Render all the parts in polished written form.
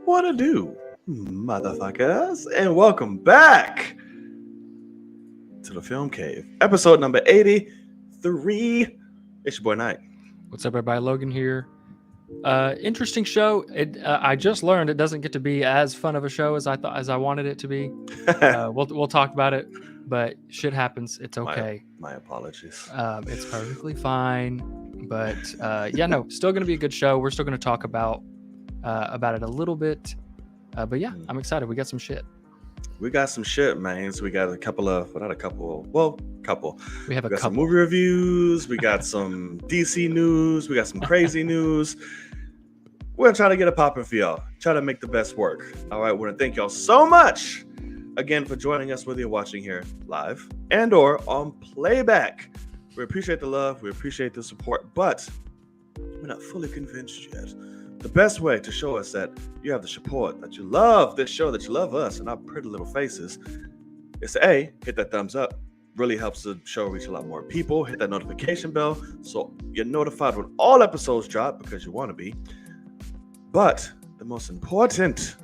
What to do, motherfuckers, and welcome back to the Film Cave, episode number 83. It's your boy Knight. What's up, everybody? Logan here. Interesting show. I just learned it doesn't get to be as fun of a show as I wanted it to be. We'll talk about it, but shit happens. It's okay. My apologies. It's perfectly fine. But still gonna be a good show. We're still gonna talk about it a little bit. But yeah, I'm excited. We got some shit. We got some shit, man. So we got couple. We have some movie reviews. We got some DC news. We got some crazy news. We're gonna try to get it popping for y'all. Try to make the best work. All right. We want to thank y'all so much again for joining us, whether you're watching here live and or on playback. We appreciate the love. We appreciate the support, but we're not fully convinced yet. The best way to show us that you have the support, that you love this show, that you love us and our pretty little faces, is to A, hit that thumbs up. Really helps the show reach a lot more people. Hit that notification bell so you're notified when all episodes drop because you want to be. But the most important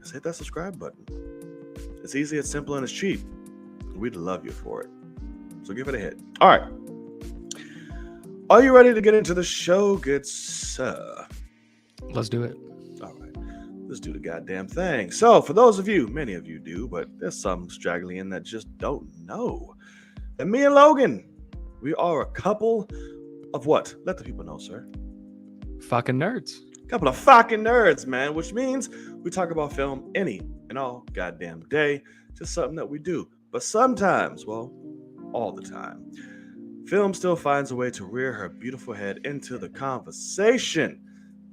is hit that subscribe button. It's easy, it's simple, and it's cheap. We'd love you for it. So give it a hit. All right. Are you ready to get into the show, good sir? Let's do it. All right. Let's do the goddamn thing. So, for those of you, many of you do, but there's some straggling in that just don't know. And me and Logan, we are a couple of what? Let the people know, sir. Fucking nerds. Couple of fucking nerds, man, which means we talk about film any and all goddamn day. Just something that we do. But sometimes, well, all the time, film still finds a way to rear her beautiful head into the conversation.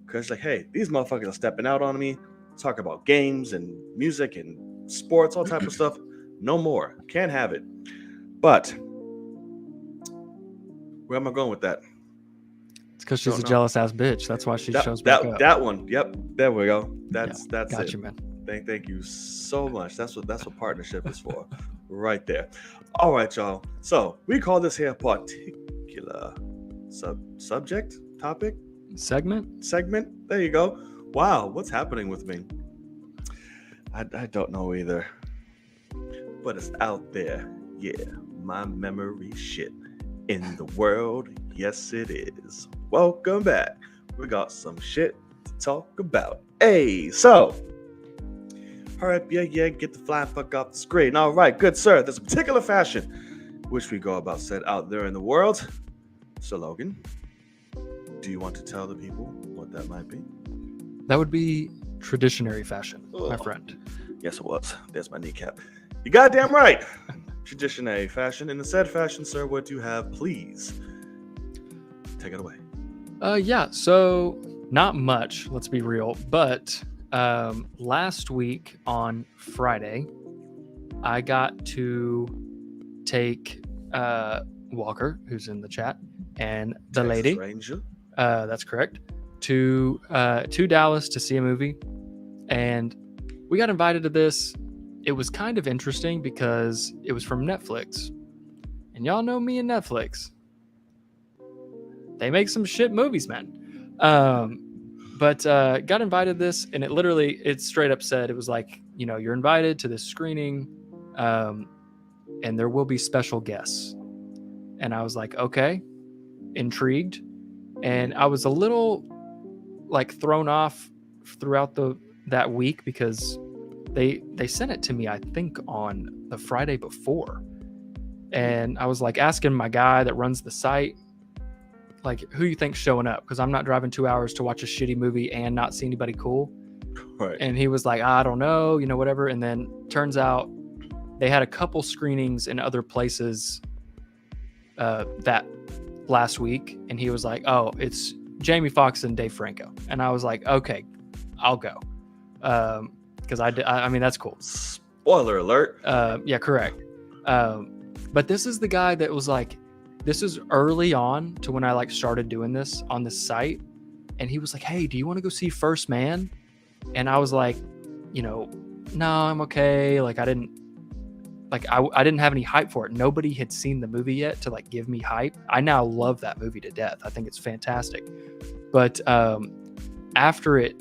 Because, like, hey, these motherfuckers are stepping out on me. Talk about games and music and sports, all type of stuff. No more. Can't have it. But where am I going with that? It's because she's a jealous ass bitch. That's why she shows back up. That one. Yep. There we go. That's got it. you, man. Thank you so much. That's what partnership is for. Right there. All right, y'all. So we call this here particular subject, topic, segment. There you go. Wow, what's happening with me? I don't know either. But it's out there. Yeah, my memory shit in the world. Yes, it is. Welcome back. We got some shit to talk about. Hey, so hurry up, yeah, get the flying fuck off the screen. All right, good sir. There's a particular fashion which we go about said out there in the world. So Logan, do you want to tell the people what that might be? That would be traditionary fashion, my friend. Yes, it was. There's my kneecap. You goddamn right. Traditionary fashion. In the said fashion, sir, what do you have? Please take it away. So not much, let's be real, but last week on Friday, I got to take Walker, who's in the chat, and the Texas lady, Ranger. That's correct, to Dallas to see a movie, and we got invited to this. It was kind of interesting because it was from Netflix, and y'all know me and Netflix. They make some shit movies, man. But got invited to this, and it straight up said, it was like, you're invited to this screening, and there will be special guests. And I was like, okay, intrigued. And I was a little like thrown off throughout that week because they sent it to me, I think, on the Friday before. And I was like asking my guy that runs the site, like, who you think's showing up? Because I'm not driving 2 hours to watch a shitty movie and not see anybody cool. Right. And he was like, I don't know, whatever. And then turns out they had a couple screenings in other places that last week. And he was like, oh, it's Jamie Foxx and Dave Franco. And I was like, okay, I'll go. Because I mean, that's cool. Spoiler alert. Yeah, correct. But this is the guy that was like, this is early on to when I like started doing this on this site. And he was like, hey, do you want to go see First Man? And I was like, no, I'm okay. Like, I didn't like I didn't have any hype for it. Nobody had seen the movie yet to like give me hype. I now love that movie to death. I think it's fantastic. But after it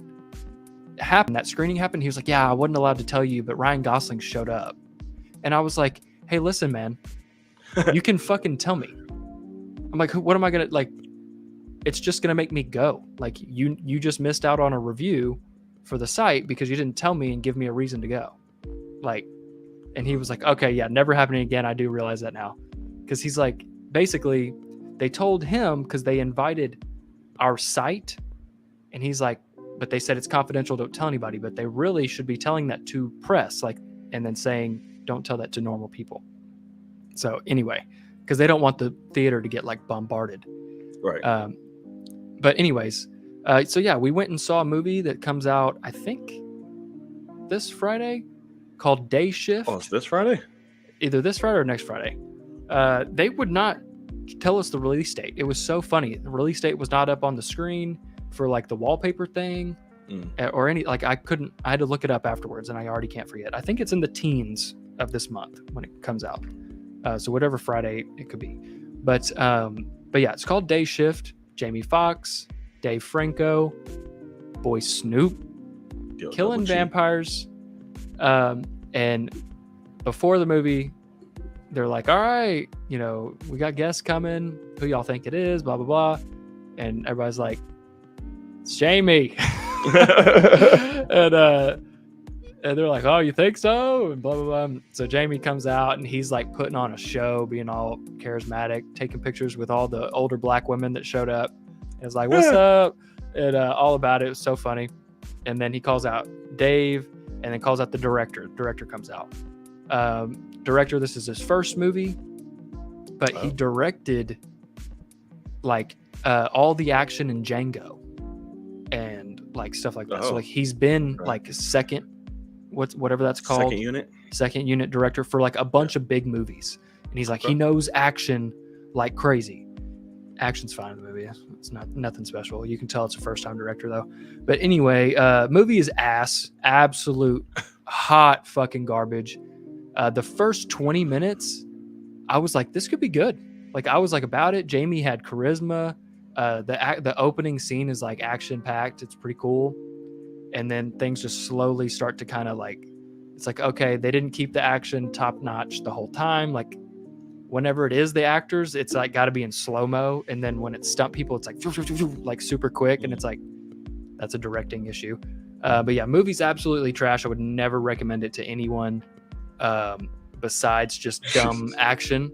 happened, that screening happened, he was like, yeah, I wasn't allowed to tell you, but Ryan Gosling showed up. And I was like, hey, listen, man, you can fucking tell me. I'm like, what am I gonna like? It's just gonna make me go. Like you just missed out on a review for the site because you didn't tell me and give me a reason to go. Like, and he was like, okay, yeah, never happening again. I do realize that now. Because he's like, basically, they told him because they invited our site, and he's like, but they said it's confidential, don't tell anybody, but they really should be telling that to press, like, and then saying, don't tell that to normal people. So anyway, because they don't want the theater to get like bombarded. Right. But anyways, so yeah, we went and saw a movie that comes out, I think, this Friday, called Day Shift. Oh, it's this Friday? Either this Friday or next Friday. They would not tell us the release date. It was so funny. The release date was not up on the screen for like the wallpaper thing or any, like I had to look it up afterwards and I already can't forget. I think it's in the teens of this month when it comes out. So whatever Friday it could be. But yeah, it's called Day Shift. Jamie Foxx, Dave Franco, boy Snoop, killing vampires. And before the movie, they're like, all right, you know, we got guests coming. Who y'all think it is? Blah, blah, blah. And everybody's like, it's Jamie. And they're like, oh, you think so? And blah, blah, blah. So Jamie comes out and he's like putting on a show, being all charismatic, taking pictures with all the older black women that showed up. And it's like, what's up? And all about it. It was so funny. And then he calls out Dave and then calls out the director. The director comes out. Director, this is his first movie, but he directed like all the action in Django and like stuff like that. So like he's been like second, whatever that's called, second unit director for like a bunch of big movies. And he's like, he knows action like crazy. Action's fine in the movie. It's nothing special. You can tell it's a first time director though. But anyway, movie is ass, absolute hot fucking garbage. The first 20 minutes, I was like, this could be good. Like I was like about it. Jamie had charisma. The opening scene is like action packed. It's pretty cool. And then things just slowly start to kind of like, it's like, okay, they didn't keep the action top notch the whole time. Like whenever it is the actors, it's like got to be in slow-mo. And then when it's stunt people, it's like super quick. And it's like, that's a directing issue. But yeah, movie's absolutely trash. I would never recommend it to anyone besides just dumb action.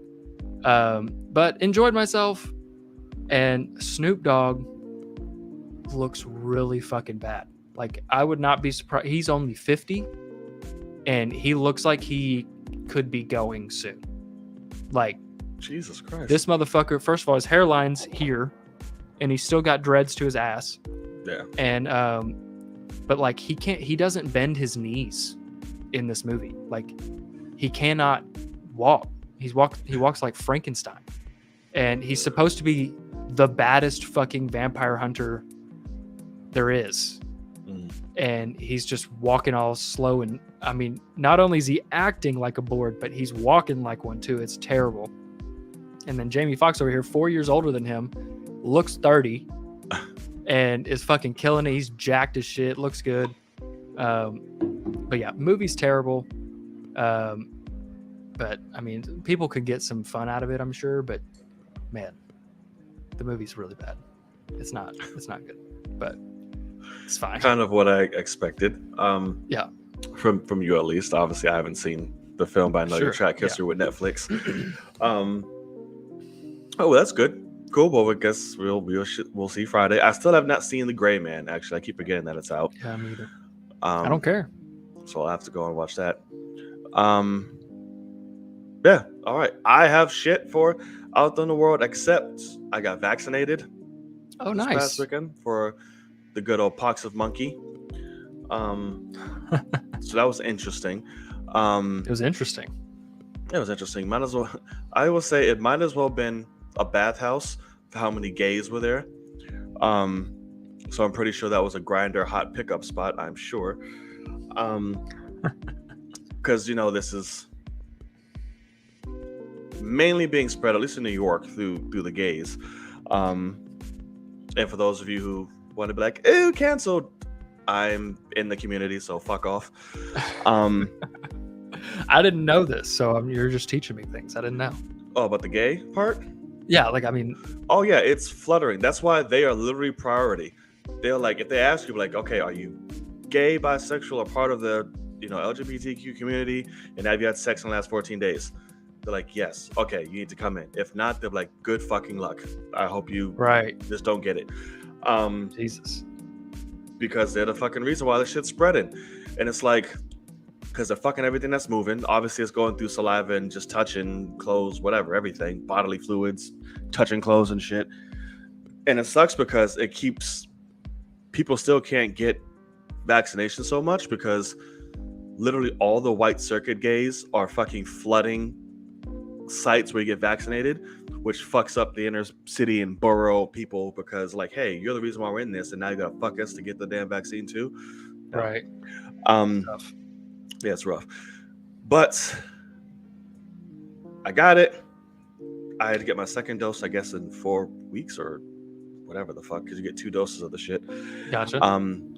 But enjoyed myself. And Snoop Dogg looks really fucking bad. Like I would not be surprised. He's only 50 and he looks like he could be going soon. Like Jesus Christ. This motherfucker, first of all, his hairline's here and he's still got dreads to his ass. Yeah. And but like he doesn't bend his knees in this movie. Like he cannot walk. He walks like Frankenstein. And he's supposed to be the baddest fucking vampire hunter there is. And he's just walking all slow. And I mean, not only is he acting like a board, but he's walking like one too. It's terrible. And then Jamie Foxx over here, 4 years older than him, looks 30 and is fucking killing it. He's jacked as shit. Looks good. But yeah, movie's terrible. But I mean, people could get some fun out of it, I'm sure. But man, the movie's really bad. It's not good, but it's fine. Kind of what I expected. Yeah. From you at least. Obviously, I haven't seen the film, but I know your track history with Netflix. Oh, well, that's good. Cool. Well, I guess we'll see Friday. I still have not seen The Gray Man. Actually, I keep forgetting that it's out. Yeah, me either. I don't care. So I'll have to go and watch that. Yeah. All right. I have shit for out in the world, except I got vaccinated. Oh, this nice. Past weekend for the good old pox of monkey. So that was interesting. It was interesting. It was interesting. Might as well. I will say it might as well have been a bathhouse for how many gays were there. So I'm pretty sure that was a Grindr hot pickup spot. I'm sure. Because this is mainly being spread, at least in New York, through the gays. And for those of you who want to be like, ew, canceled, I'm in the community, so fuck off. I didn't know this, so you're just teaching me things I didn't know. Oh, about the gay part? Yeah, like, I mean, Oh yeah, it's fluttering. That's why they are literally priority. They're like, if they ask you, like, okay, are you gay, bisexual, or part of the LGBTQ community, and have you had sex in the last 14 days? They're like, yes. Okay, you need to come in. If not, they're like, good fucking luck. I hope you right. just don't get it. Jesus. Because they're the fucking reason why this shit's spreading. And it's like, because they're fucking everything that's moving. Obviously, it's going through saliva and just touching clothes, whatever, everything, bodily fluids, touching clothes and shit. And it sucks because it keeps people still can't get vaccination so much because literally all the white circuit gays are fucking flooding sites where you get vaccinated, which fucks up the inner city and borough people because, like, hey, you're the reason why we're in this, and now you gotta fuck us to get the damn vaccine too. Right. Tough. Yeah, it's rough. But I got it. I had to get my second dose, I guess, in 4 weeks or whatever the fuck, because you get 2 doses of the shit. Gotcha.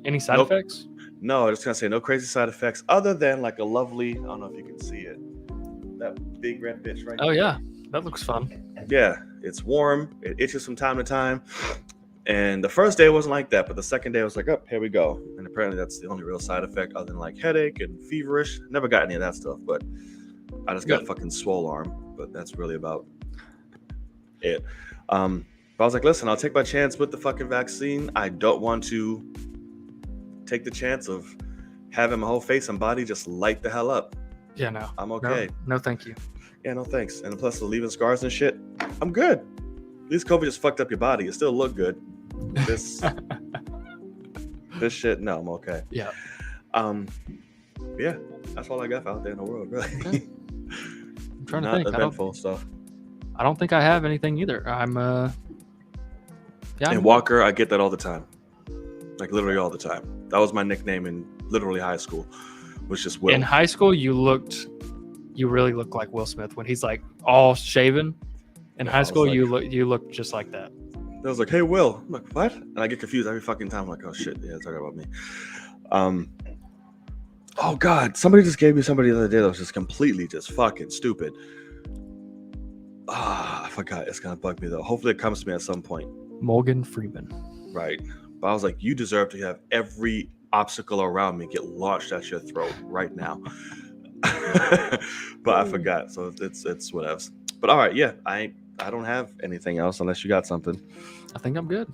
Any side effects? No, I was just gonna say no crazy side effects other than like a lovely, I don't know if you can see it, that big red bitch right Oh, there. yeah. That looks fun. Yeah, it's warm. It itches from time to time. And the first day wasn't like that, but the second day I was like, oh, here we go. And apparently that's the only real side effect other than like headache and feverish. Never got any of that stuff, but I just got a fucking swole arm. But that's really about it. But I was like, listen, I'll take my chance with the fucking vaccine. I don't want to take the chance of having my whole face and body just light the hell up. Yeah, no. I'm okay. No, thank you. Yeah, no thanks. And plus the leaving scars and shit, I'm good. At least COVID just fucked up your body. You still look good. This shit, no, I'm okay. Yeah. Yeah, that's all I got out there in the world, really. Okay. I'm trying to Not think. eventful stuff. I don't think I have anything either. And Walker, I get that all the time. Like literally all the time. That was my nickname in literally high school. Was just Will. In high school, you really looked like Will Smith when he's like all shaven. In high school, like, you look just like that. I was like, hey, Will. I'm like, what? And I get confused every fucking time. I'm like, oh shit, yeah, talking about me. Oh god, somebody just gave me somebody the other day that was just completely just fucking stupid. I forgot. It's gonna bug me though. Hopefully it comes to me at some point. Morgan Freeman. Right. But I was like, you deserve to have every obstacle around me get launched at your throat right now. But I forgot. So it's whatevs. But all right, yeah, I don't have anything else unless you got something. I think I'm good.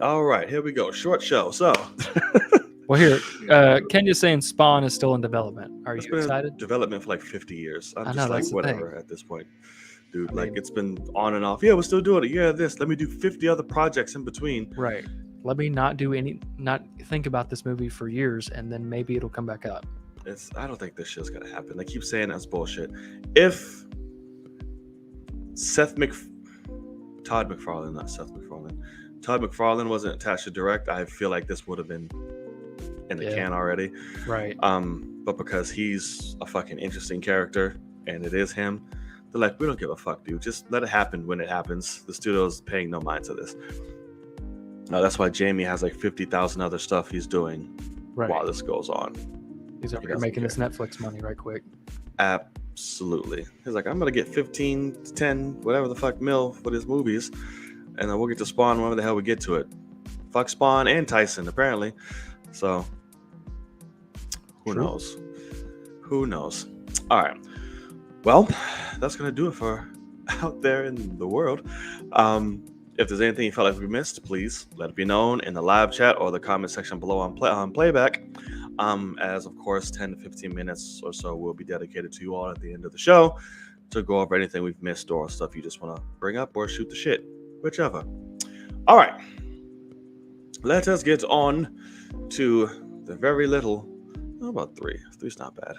All right, here we go. Short show. So well, here, Kenya's saying Spawn is still in development. Are you excited? Development for like 50 years. I'm I just know, like, that's whatever at this point. Dude, like it's been on and off. Yeah, we're still doing it. Yeah, this. Let me do 50 other projects in between. Right. Let me not think about this movie for years, and then maybe it'll come back up. I don't think this shit's gonna happen. They keep saying that's bullshit. If Todd McFarlane wasn't attached to direct, I feel like this would have been in the can already. Right. But because he's a fucking interesting character and it is him, they're like, we don't give a fuck, dude. Just let it happen when it happens. The studio's paying no mind to this. No, that's why Jamie has like 50,000 other stuff he's doing while this goes on. He's over here making this Netflix money right quick. Absolutely. He's like, I'm gonna get 15 to 10, whatever the fuck mil for these movies, and then we'll get to Spawn whenever the hell we get to it. Fuck Spawn and Tyson, apparently. So who knows? Who knows? All right. Well, that's gonna do it for out there in the world. If there's anything you felt like we missed, please let it be known in the live chat or the comment section below on playback. As of course, 10 to 15 minutes or so will be dedicated to you all at the end of the show to go over anything we've missed or stuff you just want to bring up or shoot the shit, whichever. All right, let us get on to the very little. About 3. 3's not bad.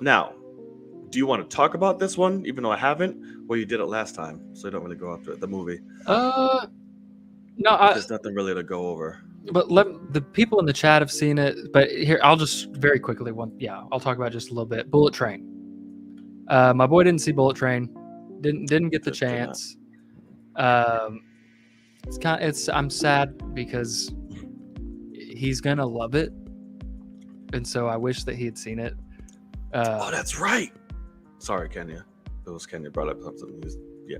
Now, do you want to talk about this one, even though I haven't? Well, you did it last time, so you don't really go after the movie. No, there's nothing really to go over. But the people in the chat have seen it. But here, I'll just very quickly I'll talk about it just a little bit. Bullet Train. My boy didn't see Bullet Train. Didn't get the Did not. chance. I'm sad because he's gonna love it, and so I wish that he had seen it. Oh, that's right. Sorry, Kenya. It was Kenya brought up something.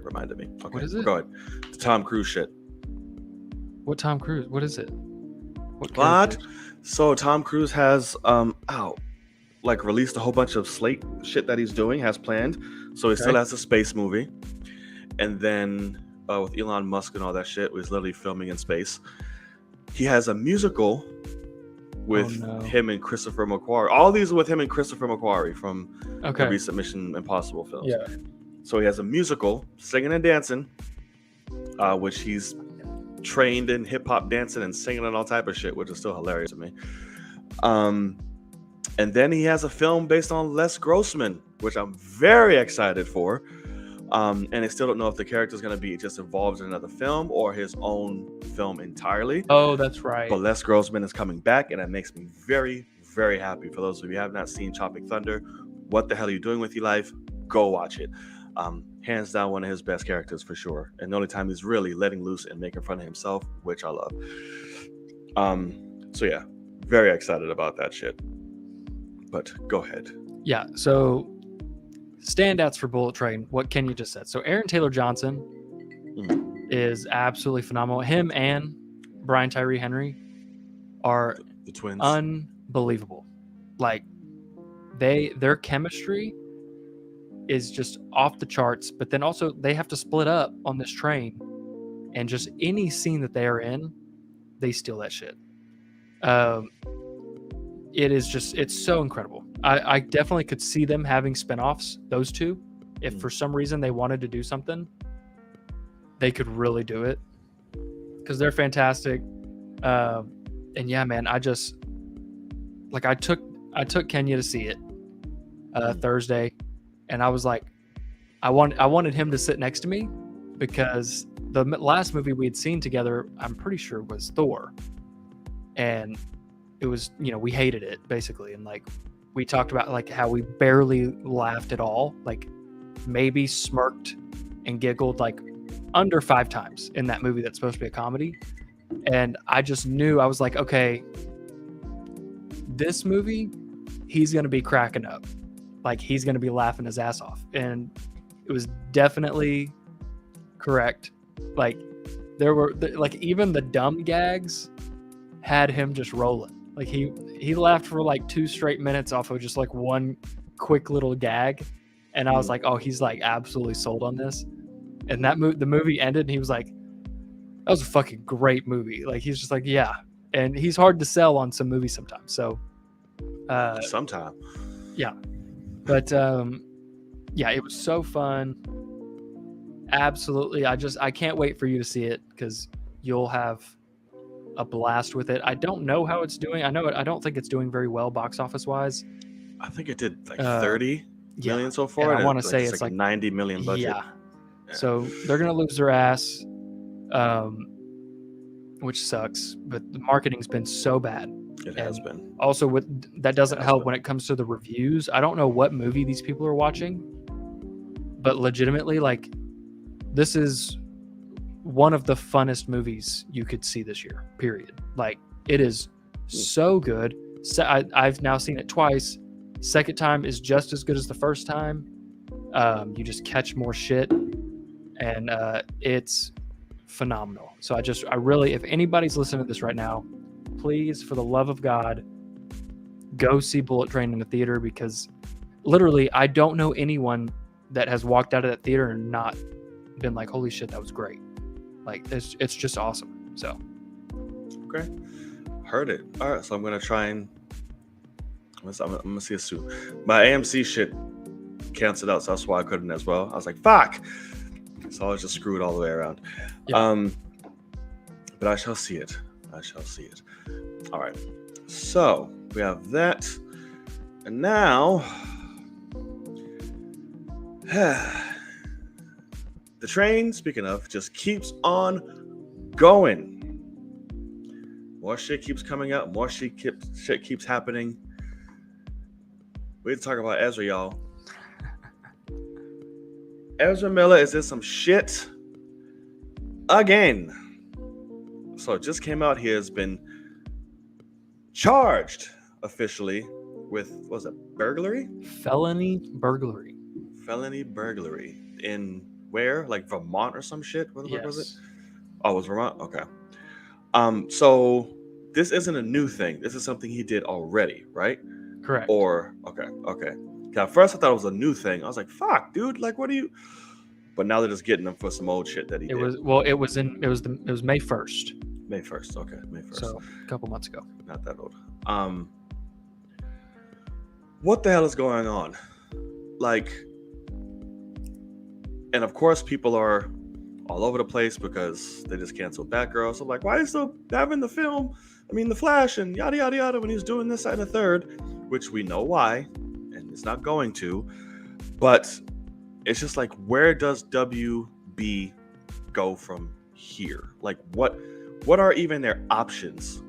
Reminded me. Okay, What is it? Go ahead. The Tom Cruise shit. What Tom Cruise? What is it? What? What? So Tom Cruise has released a whole bunch of slate shit that he's doing, has planned. So he still has a space movie, and then with Elon Musk and all that shit, he's literally filming in space. He has a musical with him and Christopher McQuarrie. All these are with him and Christopher McQuarrie from the recent Mission Impossible films. Yeah. So he has a musical, singing and dancing, which he's trained in hip hop dancing and singing and all type of shit, which is still hilarious to me. And then he has a film based on Les Grossman, which I'm very excited for. And I still don't know if the character is going to be just involved in another film or his own film entirely. Oh, that's right. But Les Grossman is coming back, and it makes me very, very happy. For those of you who have not seen Tropic Thunder, what the hell are you doing with your life? Go watch it. Hands down, one of his best characters for sure. And the only time he's really letting loose and making fun of himself, which I love. So yeah, very excited about that shit. But go ahead. Yeah, so standouts for Bullet Train, what Kenya just said. So Aaron Taylor Johnson is absolutely phenomenal. Him and Brian Tyree Henry are the twins. Unbelievable. Like their chemistry is just off the charts, but then also they have to split up on this train, and just any scene that they are in, they steal that shit. It's so incredible. I definitely could see them having spinoffs, those two. If for some reason they wanted to do something, they could really do it because they're fantastic. And yeah, man, I took Kenya to see it Thursday, and I was like, I wanted him to sit next to me because the last movie we had seen together, I'm pretty sure, was Thor, and it was, we hated it basically, and like we talked about like how we barely laughed at all, like maybe smirked and giggled like under 5 times in that movie that's supposed to be a comedy. And I just knew, I was like, okay, this movie, he's going to be cracking up. Like he's going to be laughing his ass off. And it was definitely correct. Like there were like even the dumb gags had him just rolling. Like he laughed for like 2 straight minutes off of just like one quick little gag. And I was like, oh, he's like absolutely sold on this. And the movie ended and he was like, that was a fucking great movie. Like he's just like, yeah. And he's hard to sell on some movies sometimes. So sometime. Yeah. But yeah, it was so fun. Absolutely. I can't wait for you to see it because you'll have a blast with it. I don't know how it's doing. I don't think it's doing very well box office wise. I think it did like 30 million so far. And I want to say it's like 90 million budget. Yeah. So they're gonna lose their ass, which sucks. But the marketing's been so bad. It has been. Also, that doesn't help when it comes to the reviews. I don't know what movie these people are watching, but legitimately, like, this is one of the funnest movies you could see this year. Period. Like, it is so good. So I've now seen it twice. Second time is just as good as the first time. You just catch more shit. And it's phenomenal. So I really, if anybody's listening to this right now, please, for the love of God, go see Bullet Train in the theater, because literally I don't know anyone that has walked out of that theater and not been like, holy shit, that was great. Like it's just awesome. So okay, heard it. All right, so I'm gonna try and I'm gonna see it soon. My AMC shit canceled out, so that's why I couldn't as well. I was like, fuck. So I was just screwed all the way around. Yeah. But I shall see it. All right. So we have that. And now the train, speaking of, just keeps on going. More shit keeps coming up. More shit keeps happening. We need to talk about Ezra, y'all. Ezra Miller is in some shit again. So it just came out. He has been charged officially with, what was it, burglary? Felony burglary. Felony burglary in where? Like Vermont or some shit? What the fuck was it? Oh, it was Vermont? Okay. So this isn't a new thing. This is something he did already, right? Correct. Or okay. At first I thought it was a new thing. I was like, fuck, dude, like what do you? But now they're just getting him for some old shit that he did. It was May 1st. May 1st. Okay, May 1st. So a couple months ago. Not that old. What the hell is going on? Like, and of course people are all over the place because they just canceled Batgirl. So like, why are you still having the film? I mean, The Flash and yada yada yada when he's doing this, that, and the third, which we know why, and it's not going to. But it's just like, where does WB go from here? Like, what are even their options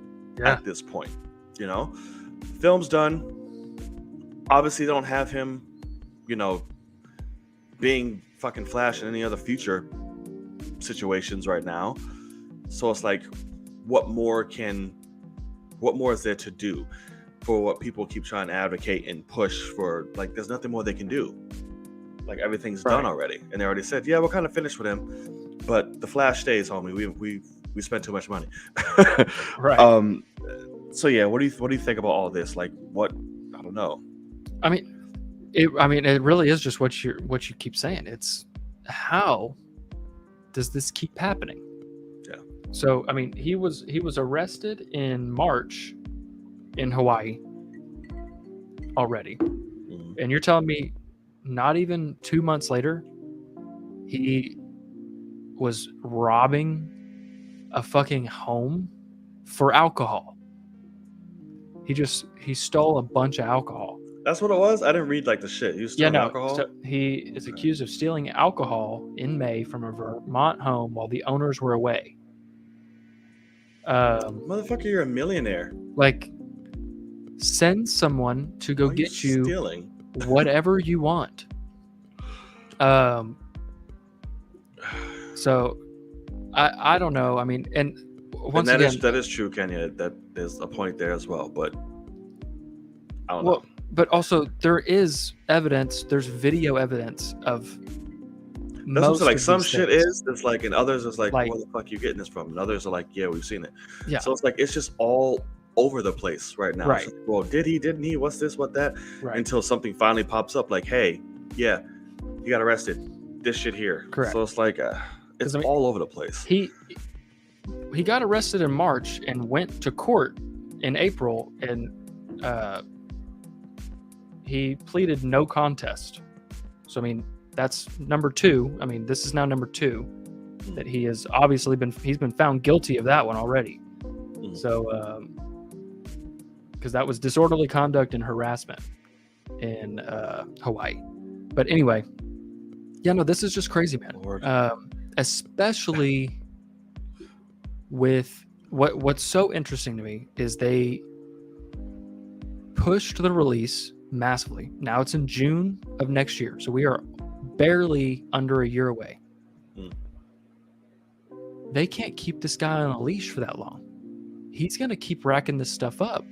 at this point? You know, film's done. Obviously, they don't have him, being fucking Flash in any other future situations right now. So it's like, what more is there to do for what people keep trying to advocate and push for? Like, there's nothing more they can do. Like, everything's done already, and they already said, yeah, we're kind of finished with him, but the Flash stays, homie. We spent too much money. Right. So yeah, what do you think about all this? Like, what? I don't know. I mean, it really is just what you keep saying. It's how does this keep happening? Yeah. So I mean, he was arrested in March in Hawaii already, and you're telling me not even 2 months later he was robbing a fucking home for alcohol. He stole a bunch of alcohol. That's what it was? I didn't read like the shit. He was stealing alcohol? So he is accused of stealing alcohol in May from a Vermont home while the owners were away. Motherfucker, you're a millionaire. Like, send someone to go get you stealing? Whatever you want. So I don't know. I mean, and once again, that is true, Kenya. That there's a point there as well, but I don't know. But also there is evidence. There's video evidence of. That's most like of some these shit things. is. It's like, and others is like, where the fuck you getting this from? And others are like, yeah, we've seen it. Yeah. So it's like, it's just all over the place right now. Right. Like, well, did he? Didn't he? What's this? What that? Right. Until something finally pops up, like, hey, yeah, he got arrested. This shit here. Correct. So it's like, it's all over the place. He got arrested in March and went to court in April, and he pleaded no contest. So I mean, that's number 2. I mean, this is now number 2 that he has obviously he's been found guilty of that one already. So because that was disorderly conduct and harassment in Hawaii. But anyway, yeah, no, this is just crazy, man. Especially with what's so interesting to me is they pushed the release massively. Now it's in June of next year, so we are barely under a year away. They can't keep this guy on a leash for that long. He's gonna keep racking this stuff up.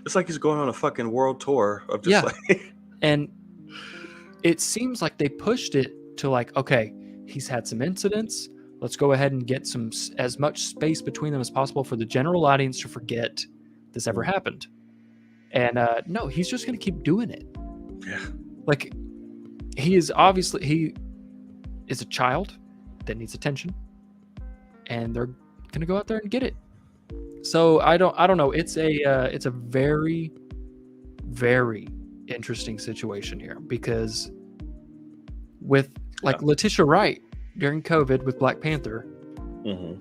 It's like he's going on a fucking world tour of just like. And it seems like they pushed it to like, okay, he's had some incidents. Let's go ahead and get as much space between them as possible for the general audience to forget this ever happened. And no, he's just going to keep doing it. Yeah. Like, he is a child that needs attention, and they're going to go out there and get it. So I don't know. It's a very, very interesting situation here, because with Letitia Wright during COVID with Black Panther,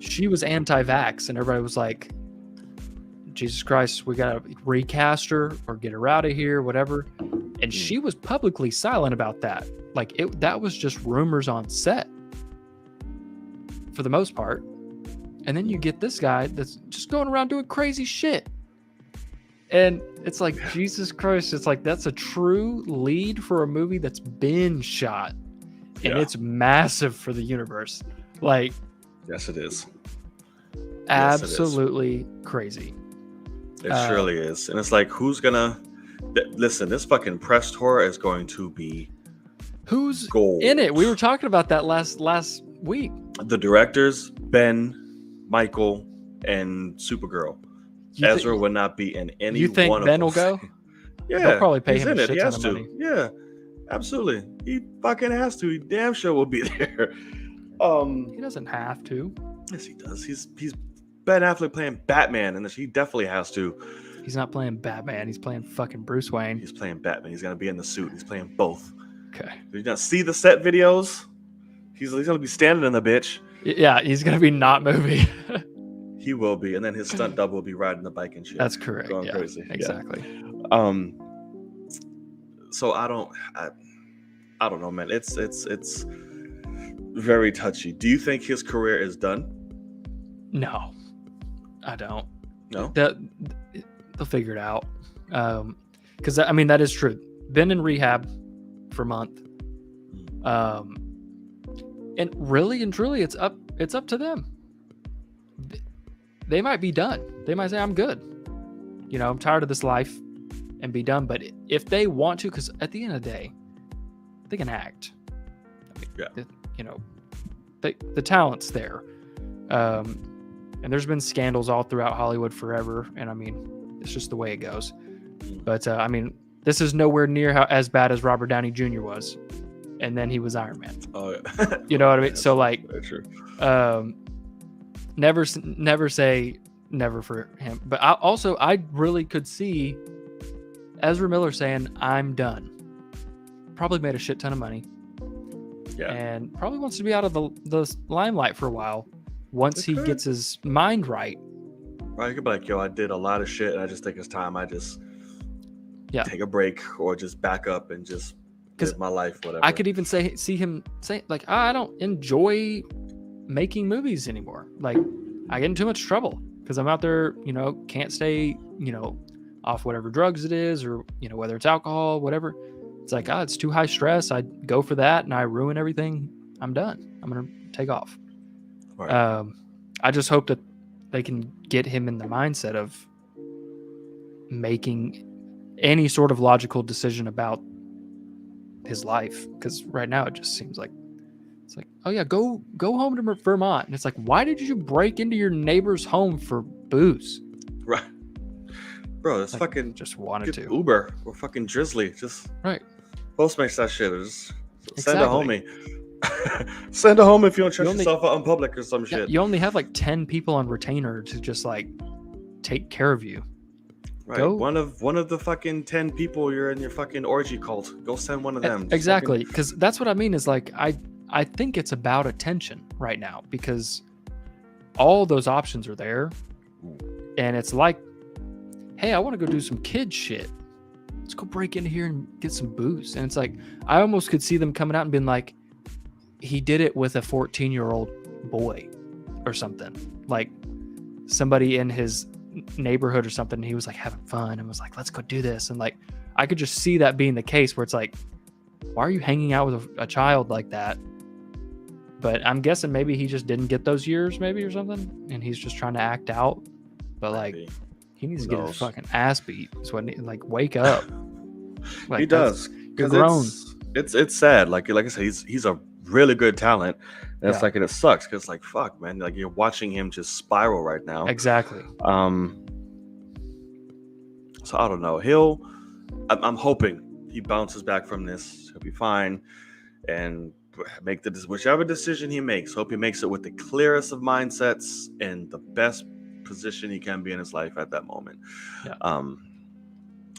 she was anti-vax, and everybody was like, Jesus Christ, we gotta recast her or get her out of here, whatever. And she was publicly silent about that. Like, that was just rumors on set for the most part. And then you get this guy that's just going around doing crazy shit. And it's like, Jesus Christ, it's like, that's a true lead for a movie that's been shot. and Yeah. it's massive for the universe. Like, Yes, it is. absolutely crazy. It surely is. And it's like, who's gonna listen? This fucking press tour is going to be Who's gold. in it? We were talking about that last week. The directors, Ben, Michael, and Supergirl. Ezra would not be in any. You think one Ben of will them. go? Yeah, They'll probably pay he's him in a it. shit He ton has of to. money. Yeah, absolutely. He fucking has to. He damn sure will be there. He doesn't have to. Yes, he does. He's Ben Affleck playing Batman, and he definitely has to. He's not playing Batman. He's playing fucking Bruce Wayne. He's playing Batman. He's gonna be in the suit. He's playing both. Okay. Did you not see the set videos? He's gonna be standing in the bitch. Yeah, he's gonna be not moving. He will be, and then his stunt double will be riding the bike and shit. That's correct. Going yeah, crazy. Exactly. Yeah. So I don't know, man. It's very touchy. Do you think his career is done? No, I don't. No. They'll figure it out. Because I mean that is true. Been in rehab for a month. And really and truly, it's up to them. They might be done. They might say, "I'm good. You know, I'm tired of this life," and be done. But if they want to, because at the end of the day, they can act. I mean, Yeah. you know, the talent's there. And there's been scandals all throughout Hollywood forever. And I mean, it's just the way it goes. But I mean, this is nowhere near as bad as Robert Downey Jr. was. And then he was Iron Man. Oh, yeah. You know what I mean? So like, very true. Never say never for him. But I really could see Ezra Miller saying, "I'm done." Probably made a shit ton of money. Yeah. And probably wants to be out of the limelight for a while. Once he gets his mind right. Right, you could be like, "Yo, I did a lot of shit, and I just think it's time I just take a break or just back up and just live my life, whatever." I could even see him say, like, "I don't enjoy making movies anymore. Like, I get in too much trouble because I'm out there, you know, can't stay, you know, off whatever drugs it is, or, you know, whether it's alcohol, whatever. It's like, it's too high stress. I go for that and I ruin everything. I'm done. I'm going to take off." Right. I just hope that they can get him in the mindset of making any sort of logical decision about his life. Because right now it just seems like, it's like, oh yeah, go home to Vermont. And it's like, why did you break into your neighbor's home for booze? Right. Bro, it's like, fucking just wanted to Uber or fucking Drizzly. Just right. Postmates that shit. Just send exactly. a homie. Send a home if you don't trust yourself out in public or some shit. You only have like 10 people on retainer to just like take care of you. Right. One of the fucking 10 people you're in your fucking orgy cult. Go send one of them. Exactly. Because that's what I mean is like, I think it's about attention right now because all those options are there. And it's like, hey, I want to go do some kid shit. Let's go break into here and get some booze. And it's like, I almost could see them coming out and being like, he did it with a 14-year-old boy or something. Like somebody in his neighborhood or something. And he was like having fun and was like, let's go do this. And like, I could just see that being the case where it's like, why are you hanging out with a child like that? But I'm guessing maybe he just didn't get those years maybe or something. And he's just trying to act out. But like, he needs to get his fucking ass beat. So like, wake up. Like, he does. You're grown. It's sad. Like I said, he's a really good talent. And it's like, and it sucks because like, fuck, man, like you're watching him just spiral right now. Exactly. So I don't know. I'm hoping he bounces back from this. He'll be fine and make whichever decision he makes. Hope he makes it with the clearest of mindsets and the best position he can be in his life at that moment. Yeah.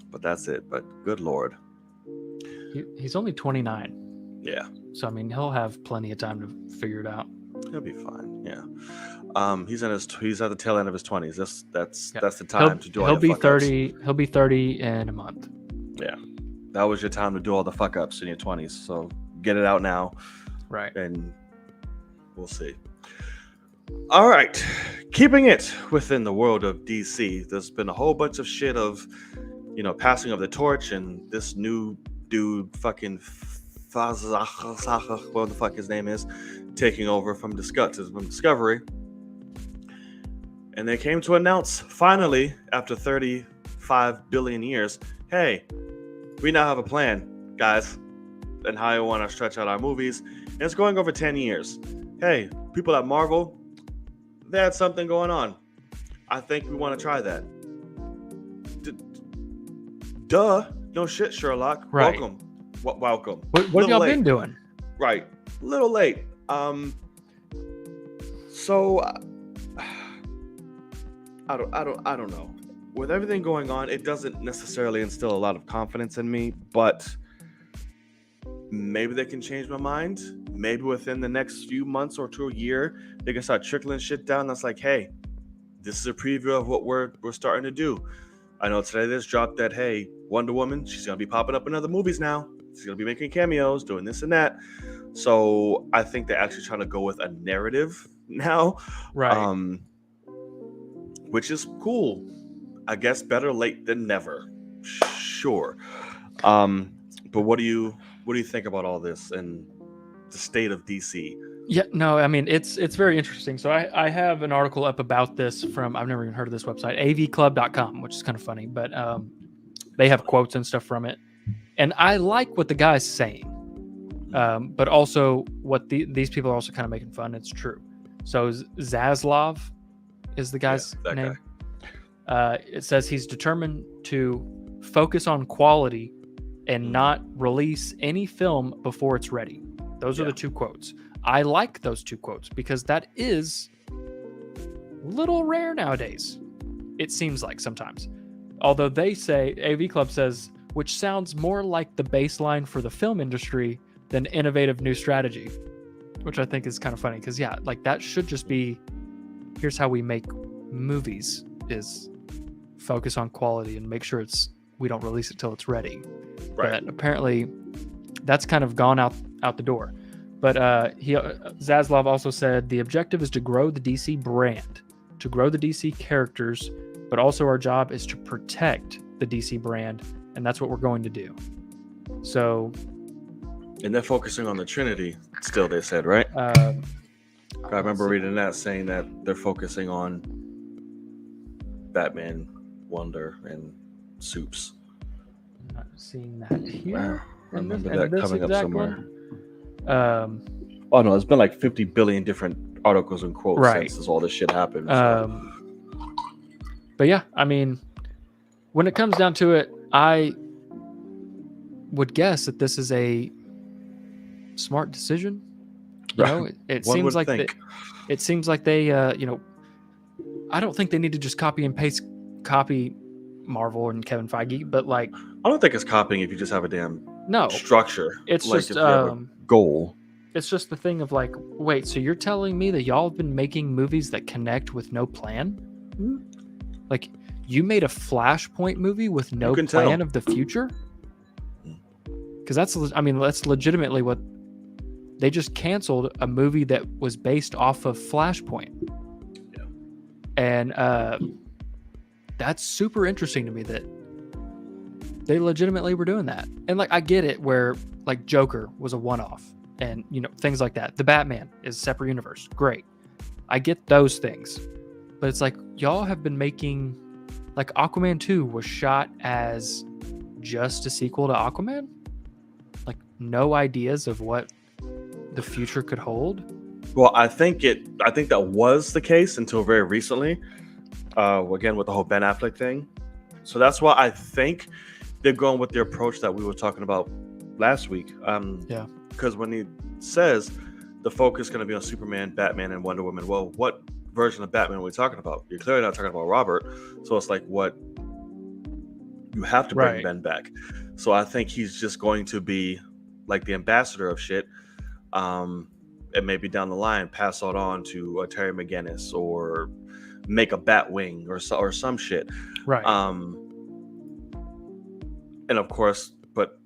But that's it. But good Lord. He's only 29. Yeah. So I mean, he'll have plenty of time to figure it out. He'll be fine. Yeah. He's at the tail end of his 20s. That's the time to do all He'll be 30. He'll be 30 in a month. Yeah. That was your time to do all the fuck ups in your 20s. So get it out now. Right. And we'll see. All right. Keeping it within the world of DC, there's been a whole bunch of shit of, passing of the torch and this new dude fucking Fazach, what the fuck his name is, taking over from Discovery. And they came to announce, finally, after 35 billion years, hey, we now have a plan, guys, and how we want to stretch out our movies. And it's going over 10 years. Hey, people at Marvel, they had something going on. I think we want to try that. Duh. No shit, Sherlock. Right. Welcome. Welcome. What have y'all been doing? Right. A little late. So I don't know. With everything going on, it doesn't necessarily instill a lot of confidence in me, but maybe they can change my mind. Maybe within the next few months or to a year, they can start trickling shit down. That's like, hey, this is a preview of what we're starting to do. I know today this dropped that, hey, Wonder Woman, she's going to be popping up in other movies now. She's going to be making cameos, doing this and that. So I think they're actually trying to go with a narrative now. Right. Which is cool. I guess better late than never. Sure. But what do you think about all this and the state of DC? Yeah, no, I mean, it's very interesting. So I have an article up about this from, I've never even heard of this website, avclub.com, which is kind of funny, but they have quotes and stuff from it. And I like what the guy's saying, but also what these people are also kind of making fun. It's true. So Zaslav is the guy's name. It says he's determined to focus on quality and not release any film before it's ready. Those are the two quotes. I like those two quotes because that is a little rare nowadays. It seems like sometimes. Although they say, AV Club says, which sounds more like the baseline for the film industry than innovative new strategy, which I think is kind of funny because, yeah, like that should just be, here's how we make movies, is focus on quality and make sure we don't release it till it's ready. Right. But apparently that's kind of gone out the door. But Zaslav also said the objective is to grow the DC brand, to grow the DC characters, but also our job is to protect the DC brand, and that's what we're going to do. So, and they're focusing on the Trinity still, they said, right? I remember reading that, saying that they're focusing on Batman, Wonder, and Supes. I'm not seeing that here. I remember that coming up somewhere. One. Oh no, there's been like 50 billion different articles and quotes since all this shit happened. So. But yeah, I mean, when it comes down to it, I would guess that this is a smart decision. You know, it seems like it seems like they, I don't think they need to just copy Marvel and Kevin Feige, but like, I don't think it's copying if you just have a damn structure. It's like just if you have a goal. It's just the thing of like, wait, so you're telling me that y'all have been making movies that connect with no plan? Like, you made a Flashpoint movie with no plan of the future? Because that's legitimately what they just canceled, a movie that was based off of Flashpoint. Yeah. And that's super interesting to me that they legitimately were doing that. And like, I get it where like Joker was a one-off and, things like that. The Batman is a separate universe. Great. I get those things. But it's like, y'all have been making, like, Aquaman 2 was shot as just a sequel to Aquaman? Like, no ideas of what the future could hold? Well, I think that was the case until very recently. Again, with the whole Ben Affleck thing. So that's why I think they're going with the approach that we were talking about last week. Because when he says the focus is going to be on Superman, Batman, and Wonder Woman, well, what version of Batman are we talking about? You're clearly not talking about Robert. So it's like, what? You have to bring Ben back. So I think he's just going to be like the ambassador of shit. And maybe down the line, pass it on to Terry McGinnis or make a Batwing or some shit. Right. And of course, but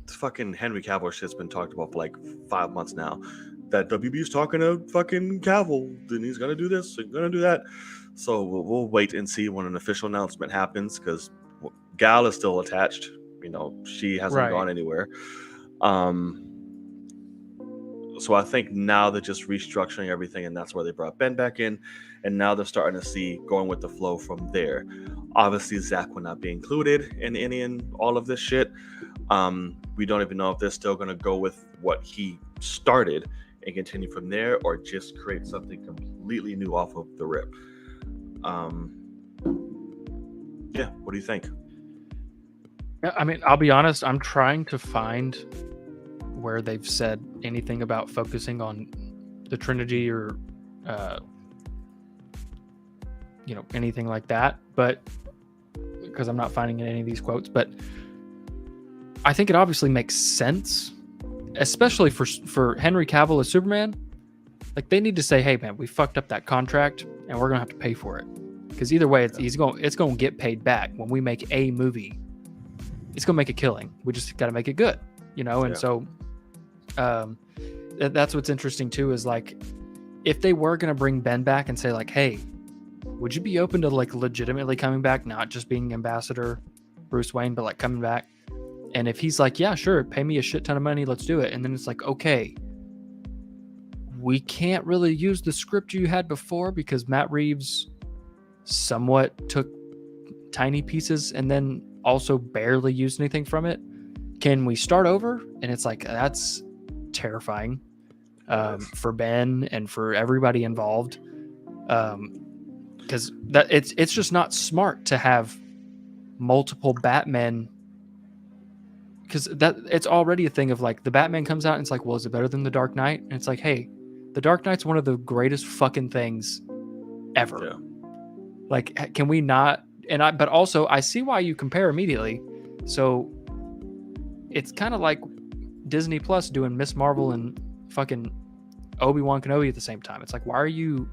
fucking Henry Cavill shit's been talked about for like 5 months now. That WB's talking to fucking Cavill, and he's gonna do this and gonna do that. So we'll wait and see when an official announcement happens, because Gal is still attached. She hasn't gone anywhere. So I think now they're just restructuring everything, and that's where they brought Ben back in, and now they're starting to see going with the flow from there. Obviously, Zach will not be included in any and all of this shit. We don't even know if they're still going to go with what he started and continue from there, or just create something completely new off of the rip. Yeah, what do you think? I mean, I'll be honest, I'm trying to find where they've said anything about focusing on the trilogy or anything like that, but because I'm not finding in any of these quotes. But I think it obviously makes sense, especially for Henry Cavill as Superman. Like, they need to say, hey man, we fucked up that contract and we're gonna have to pay for it, because either way it's going to get paid back. When we make a movie, it's gonna make a killing. We just got to make it good, and so that's what's interesting too, is like, if they were going to bring Ben back and say like, hey, would you be open to like legitimately coming back, not just being ambassador Bruce Wayne, but like coming back? And if he's like, yeah, sure, pay me a shit ton of money, let's do it. And then it's like, okay, we can't really use the script you had before because Matt Reeves somewhat took tiny pieces and then also barely used anything from it. Can we start over? And it's like, that's terrifying for Ben and for everybody involved, because that it's just not smart to have multiple Batmen, because that it's already a thing of like, the Batman comes out and it's like, well, is it better than the Dark Knight? And it's like, hey, the Dark Knight's one of the greatest fucking things ever. Yeah. Like, can we not? But also I see why you compare immediately. So it's kind of like Disney Plus doing Miss Marvel and fucking Obi-Wan Kenobi at the same time. It's like, why are you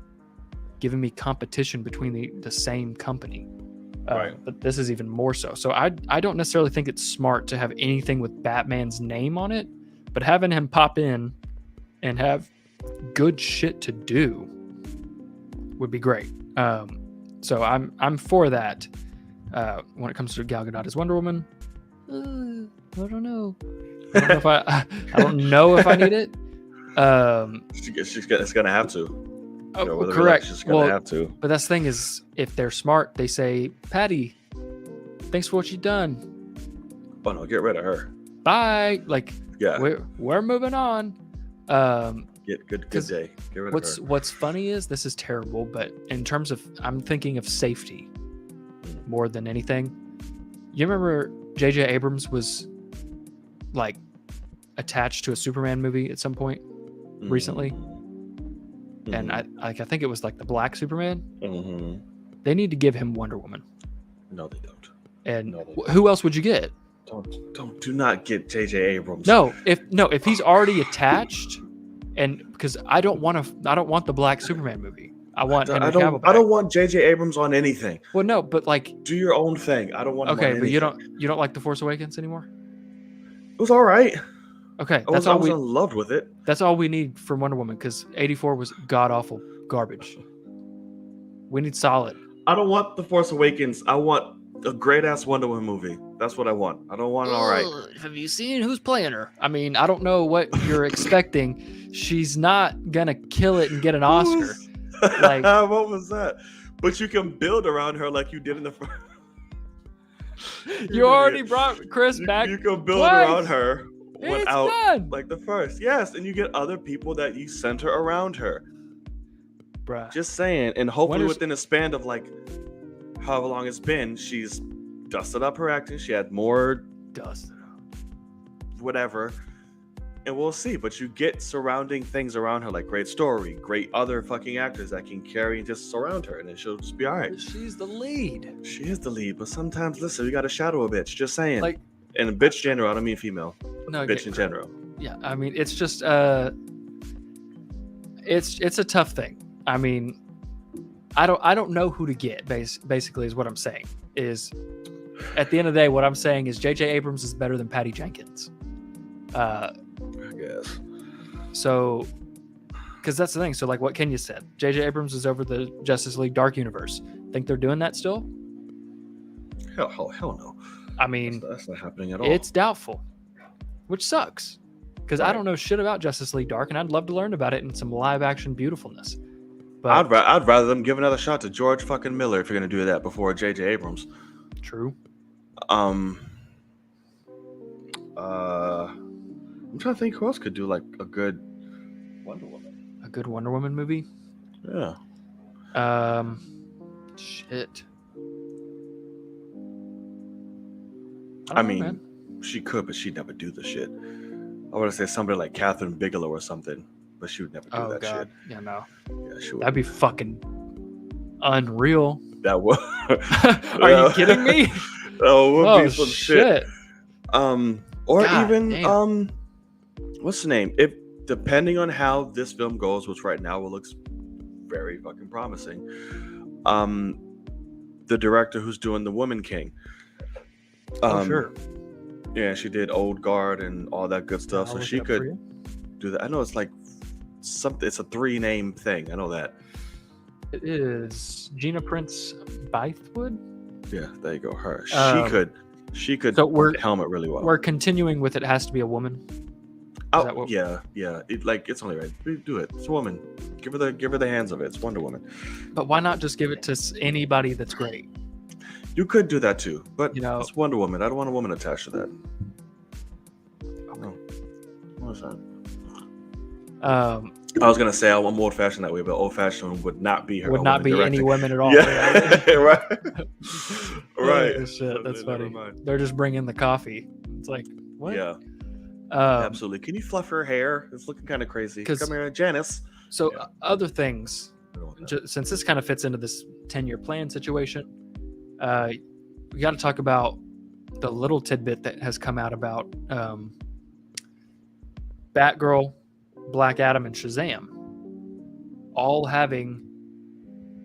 giving me competition between the same company? Right. But this is even more so. So I don't necessarily think it's smart to have anything with Batman's name on it, but having him pop in and have good shit to do would be great. So I'm for that. When it comes to Gal Gadot as Wonder Woman, I don't know. I don't know if I need it. It's gonna have to. Correct. She's gonna have to. But that's the thing is, if they're smart, they say, Patty, thanks for what you've done. Oh no, get rid of her. Bye. Like, yeah, we're moving on. Good day. Get rid of her. What's funny is, this is terrible, but in terms of, I'm thinking of safety more than anything. You remember J.J. Abrams was like attached to a Superman movie at some point recently, and I think it was like the Black Superman. They need to give him Wonder Woman. No, they don't. And who else would you get? Do not get J.J. Abrams. No, if he's already attached, and because I don't want the Black Superman movie. I want Henry Cavill back. I don't want J.J. Abrams on anything. Well, no, but like, do your own thing. I don't want. Okay, but you don't like The Force Awakens anymore? It was all right. Okay, I was in love with it. That's all we need from Wonder Woman, because 84 was god awful garbage. We need solid. I don't want The Force Awakens. I want a great ass Wonder Woman movie. That's what I want. I don't want all right. Have you seen who's playing her? I mean, I don't know what you're expecting. She's not gonna kill it and get an Oscar. Like, what was that? But you can build around her like you did in the first. You already brought Chris back. You can build around her without like the first. Yes, and you get other people that you center around her. Bruh. Just saying, and hopefully within a span of like however long it's been, she's dusted up her acting. She had more whatever. And we'll see, but you get surrounding things around her, like great story, great other fucking actors that can carry and just surround her, and then she'll just be all right. She's the lead. She is the lead, but sometimes, listen, you got to shadow a bitch. Just saying. Like, and a bitch general, I don't mean female. No, bitch in general. Yeah, I mean, it's just it's a tough thing. I mean, I don't know who to get. Basically, is what I'm saying. Is at the end of the day, what I'm saying is J.J. Abrams is better than Patty Jenkins. I guess. So, because that's the thing. So, like what Kenya said, J.J. Abrams is over the Justice League Dark Universe. Think they're doing that still? Hell no. I mean, that's not happening at all. It's doubtful, which sucks. because I don't know shit about Justice League Dark, and I'd love to learn about it in some live action beautifulness. But I'd rather them give another shot to George fucking Miller if you're gonna do that before J.J. Abrams. true. I'm trying to think who else could do like a good Wonder Woman. A good Wonder Woman movie. Yeah. Shit. I don't know, mean, man. she could, but she'd never do the shit. I want to say somebody like Catherine Bigelow or something, but she would never do Oh that god, yeah, no, shit. Yeah, she would. that'd be fucking unreal. That would. Are you kidding me? That would Oh be some shit. shit. Or God even damn. what's the name? If depending on how this film goes, which right now it looks very fucking promising. The director who's doing The Woman King. Sure. Yeah, she did Old Guard and all that good stuff, I'll so look she it up for could you. do that. I know it's like something. It's a 3-name thing. I know that. It is Gina Prince Bythewood. Yeah, there you go. Her. Um, She could. so we're- helmet really well. We're continuing with it has to be a woman. Oh, that what- yeah. It's only right. We do it. It's a woman. Give her the hands of it. It's Wonder Woman. But why not just give it to anybody that's great? You could do that too, but You know- it's Wonder Woman. I don't want a woman attached to that. No. What is that? I was gonna say I'm old fashioned that way, but old fashioned would not be her. Would not be any women at all. Yeah, right. Right. Oh, shit, that's Never funny. mind. They're just bringing the coffee. It's like what? Yeah, Um, absolutely. Can you fluff her hair? It's looking kind of crazy. 'Cause- Come here, Janice. So Yeah. other things, I don't want that. since this kind of fits into this 10-year plan situation, we got to talk about the little tidbit that has come out about Batgirl, Black Adam, and Shazam all having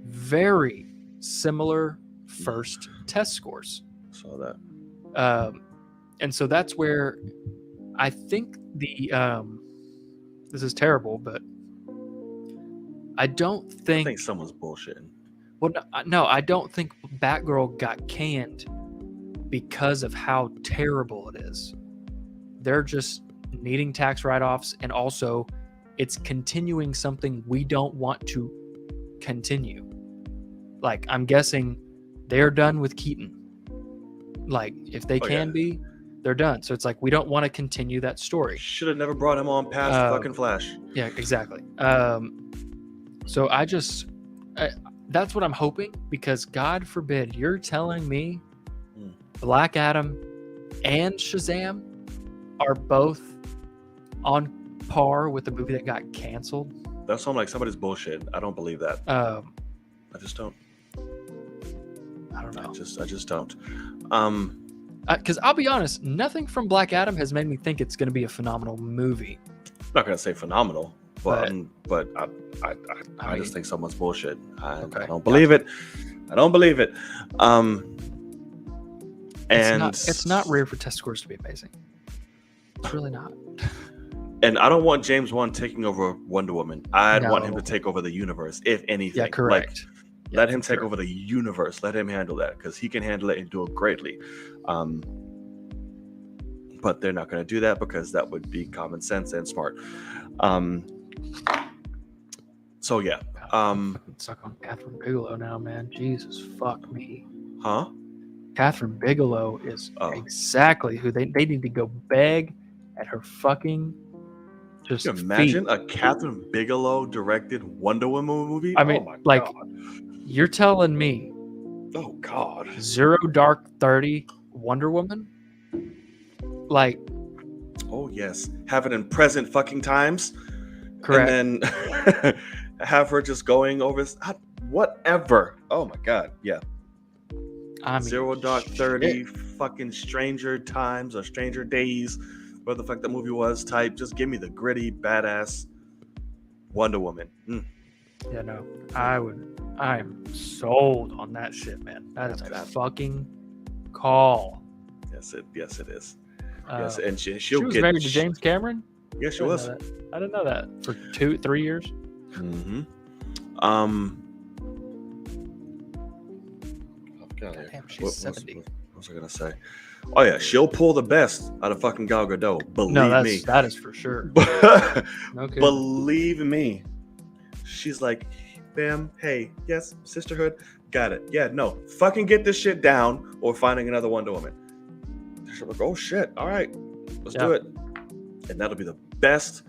very similar first test scores. Saw that. And so that's where I think this is terrible, but I don't I think, think someone's bullshitting. well, no, I don't think Batgirl got canned because of how terrible it is. They're just needing tax write-offs, and also it's continuing something we don't want to continue. Like, I'm guessing they're done with Keaton. Like, if they can be, they're done. So it's like, we don't want to continue that story. Should have never brought him on past fucking Flash. Yeah, exactly. So that's what I'm hoping, because God forbid you're telling me Black Adam and Shazam are both on par with the movie that got canceled. That sounds like somebody's bullshit. I don't believe that. I just don't. I don't know. I just don't. Because I'll be honest, nothing from Black Adam has made me think it's going to be a phenomenal movie. I'm not gonna say phenomenal, but I mean- just think someone's bullshit. I Okay, don't believe it. I don't believe it. And It's not rare for test scores to be amazing. It's really not. And I don't want James Wan taking over Wonder Woman. I'd want him No. to take over the universe, if anything. Yeah, correct. Like, let him take over the universe. Let him handle that, because he can handle it and do it greatly. But they're not going to do that, because that would be common sense and smart. So yeah. I'm stuck on Catherine Bigelow now, man. Jesus fuck me. Huh? Catherine Bigelow is Oh. exactly who they need to go beg at her fucking just Can you imagine feet. a Catherine Bigelow directed Wonder Woman movie? I mean, oh my like- God. You're telling me Oh God. Zero Dark 30 Wonder Woman? Like, Oh yes. Have it in present fucking times. correct. And then have her just going over whatever. Oh my God. Yeah. I mean, Zero Dark shit. 30, fucking Stranger Times or Stranger Days, whatever the fuck that movie was, type. Just give me the gritty, badass Wonder Woman. Yeah, no. I'm sold on that shit, man. That is a That- fucking call. Yes, it is. Uh, Yes, and she she'll was get. married to James Cameron? Yes, she I didn't was. know that. I didn't know that. For 2-3 years? Mm-hmm. God damn, she's 70. was I gonna say? Oh yeah, she'll pull the best out of fucking Gal Gadot. Believe No, me. that is for sure. Okay. Believe me. She's like, bam, hey, yes, sisterhood, got it. Yeah, no, fucking get this shit down or finding another Wonder Woman. She's like, oh shit, all right, let's do it. And that'll be the best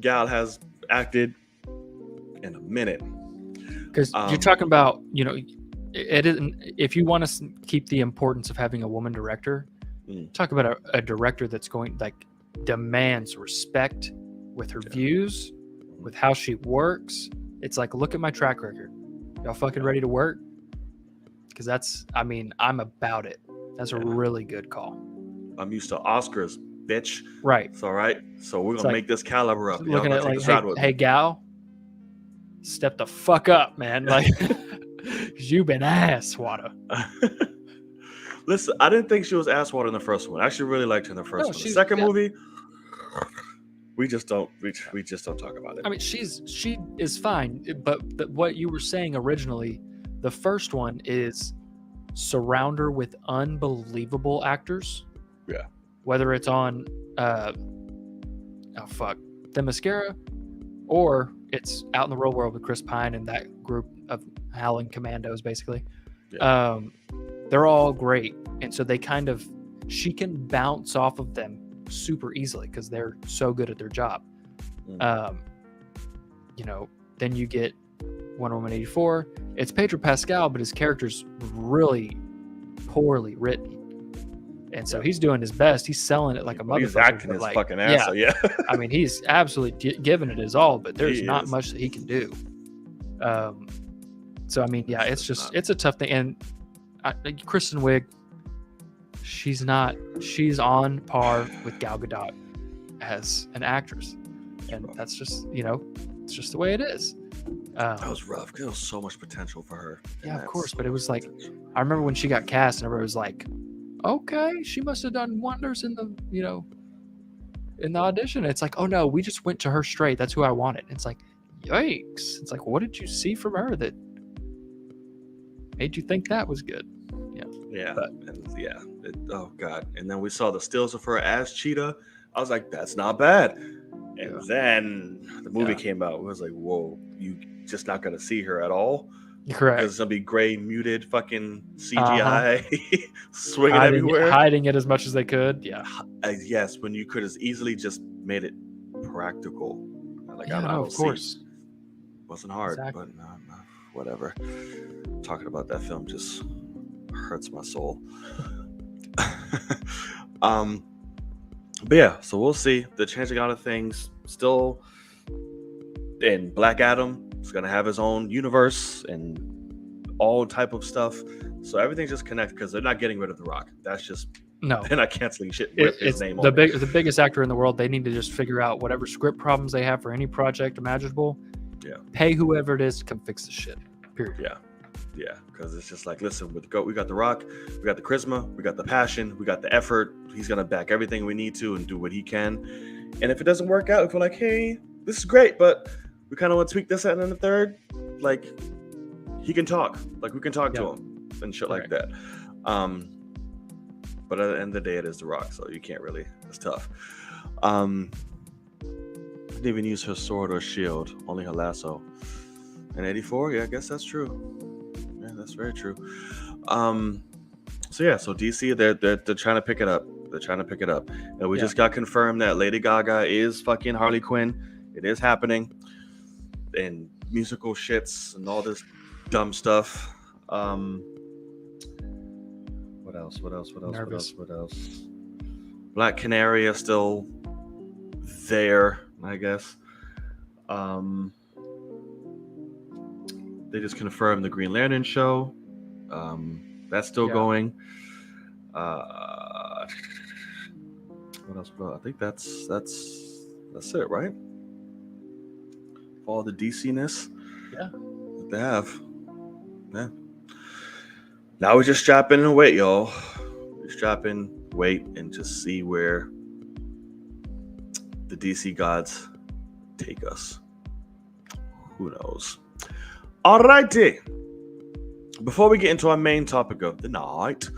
Gal has acted in a minute. Because you're talking about, it isn't. If you want to keep the importance of having a woman director, talk about a director that's going demands respect with her views, with how she works. It's like, look at my track record. Y'all fucking ready to work? Because I'm about it. That's a really good call. I'm used to Oscars, bitch. Right. It's all right. So we're gonna make this caliber up. Looking at like, hey, Gal, step the fuck up, man. Like, you've been ass water. Listen, I didn't think she was ass water in the first one. I actually really liked her in the first one. The second movie, we just don't talk about it. I mean, she is fine, but what you were saying originally, the first one is surround her with unbelievable actors. Yeah. Whether it's on Themyscira, or it's out in the real world with Chris Pine and that group of Howling Commandos, basically. Yeah. They're all great, and so she can bounce off of them super easily because they're so good at their job. Then you get Wonder Woman 84. It's Pedro Pascal, but his character's really poorly written, and so he's doing his best. He's selling it like a motherfucker. He's acting his fucking ass. Yeah. I mean, he's absolutely giving it his all, but there's not much that he can do. So I mean, yeah, it's a tough thing. And Kristen Wiig, she's on par with Gal Gadot as an actress, and that's just it's just the way it is. That was rough. There was so much potential for her. Yeah, of course, but it was like, I remember when she got cast, and everybody was like, okay, she must have done wonders in the in the audition. It's like, oh no, we just went to her straight. That's who I wanted. And it's like, yikes. It's like, what did you see from her that made you think that was good? Oh god. And then we saw the stills of her as Cheetah. I was like, that's not bad. And then the movie came out. It was like, whoa, you just not gonna see her at all? Correct. Because it's gonna be gray, muted, fucking CGI, swinging everywhere, hiding it as much as they could. Yeah. Yes, when you could have easily just made it practical. Like, I don't of course. Wasn't hard, but no, whatever. Talking about that film just hurts my soul. But yeah, so we'll see. The changing out of things still. And Black Adam is gonna have his own universe and all type of stuff. So everything's just connected because they're not getting rid of The Rock. That's just they're not canceling shit with his name on it. The biggest actor in the world. They need to just figure out whatever script problems they have for any project imaginable. Yeah. Pay whoever it is to come fix the shit. Period. Yeah. Yeah, because it's just like, listen, we got The Rock, we got the charisma, we got the passion, we got the effort. He's gonna back everything we need to and do what he can. And if it doesn't work out, if we're like, hey, this is great, but we kind of want to tweak this, that, and the third, like, he can talk. Like, we can talk to him and shit like that. But at the end of the day, it is The Rock, so you can't really. It's tough. Didn't even use her sword or shield, only her lasso. And 84, yeah, I guess that's true. Yeah, that's very true. So DC, they're trying to pick it up. They're trying to pick it up, and we just got confirmed that Lady Gaga is fucking Harley Quinn. It is happening, and musical shits and all this dumb stuff. What else? Nervous. What else? Black Canary is still there, I guess. They just confirmed the Green Lantern show. That's still going. What else? I think that's it, right? All the DC-ness that they have. Yeah. Now we just strap in and wait, y'all. We strap in, wait, and just see where the DC gods take us. Who knows? Alrighty. Before we get into our main topic of the night,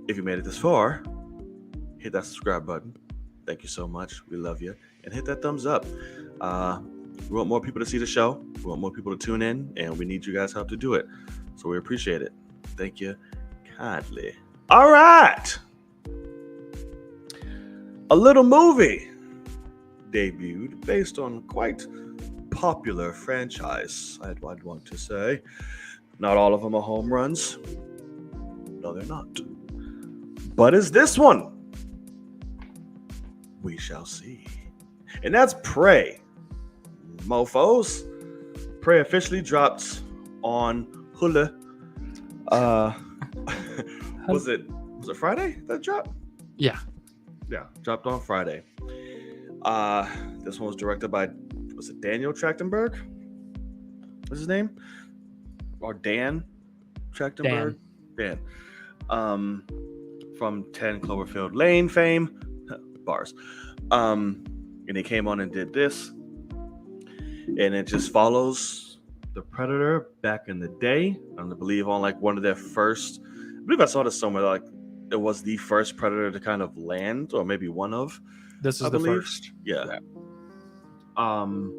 If you made it this far, hit that subscribe button. Thank you so much. We love you. And hit that thumbs up. We want more people to see the show. We want more people to tune in, and we need you guys' help to do it. So we appreciate it. Thank you kindly. All right. A little movie debuted based on quite popular franchise, I'd want to say. Not all of them are home runs. No, they're not. But is this one? We shall see. And that's Prey. Mofos. Prey officially dropped on Hulu. Was it Friday that dropped? Yeah. Yeah, dropped on Friday. This one was directed by, was it Daniel Trachtenberg? What's his name? Or Dan Trachtenberg? Dan. From 10 Cloverfield Lane fame. Bars. And he came on and did this. And it just follows the Predator back in the day. I believe on like one of their first, I believe I saw this somewhere, like it was the first Predator to kind of land, or maybe one of. This is the first. Yeah. And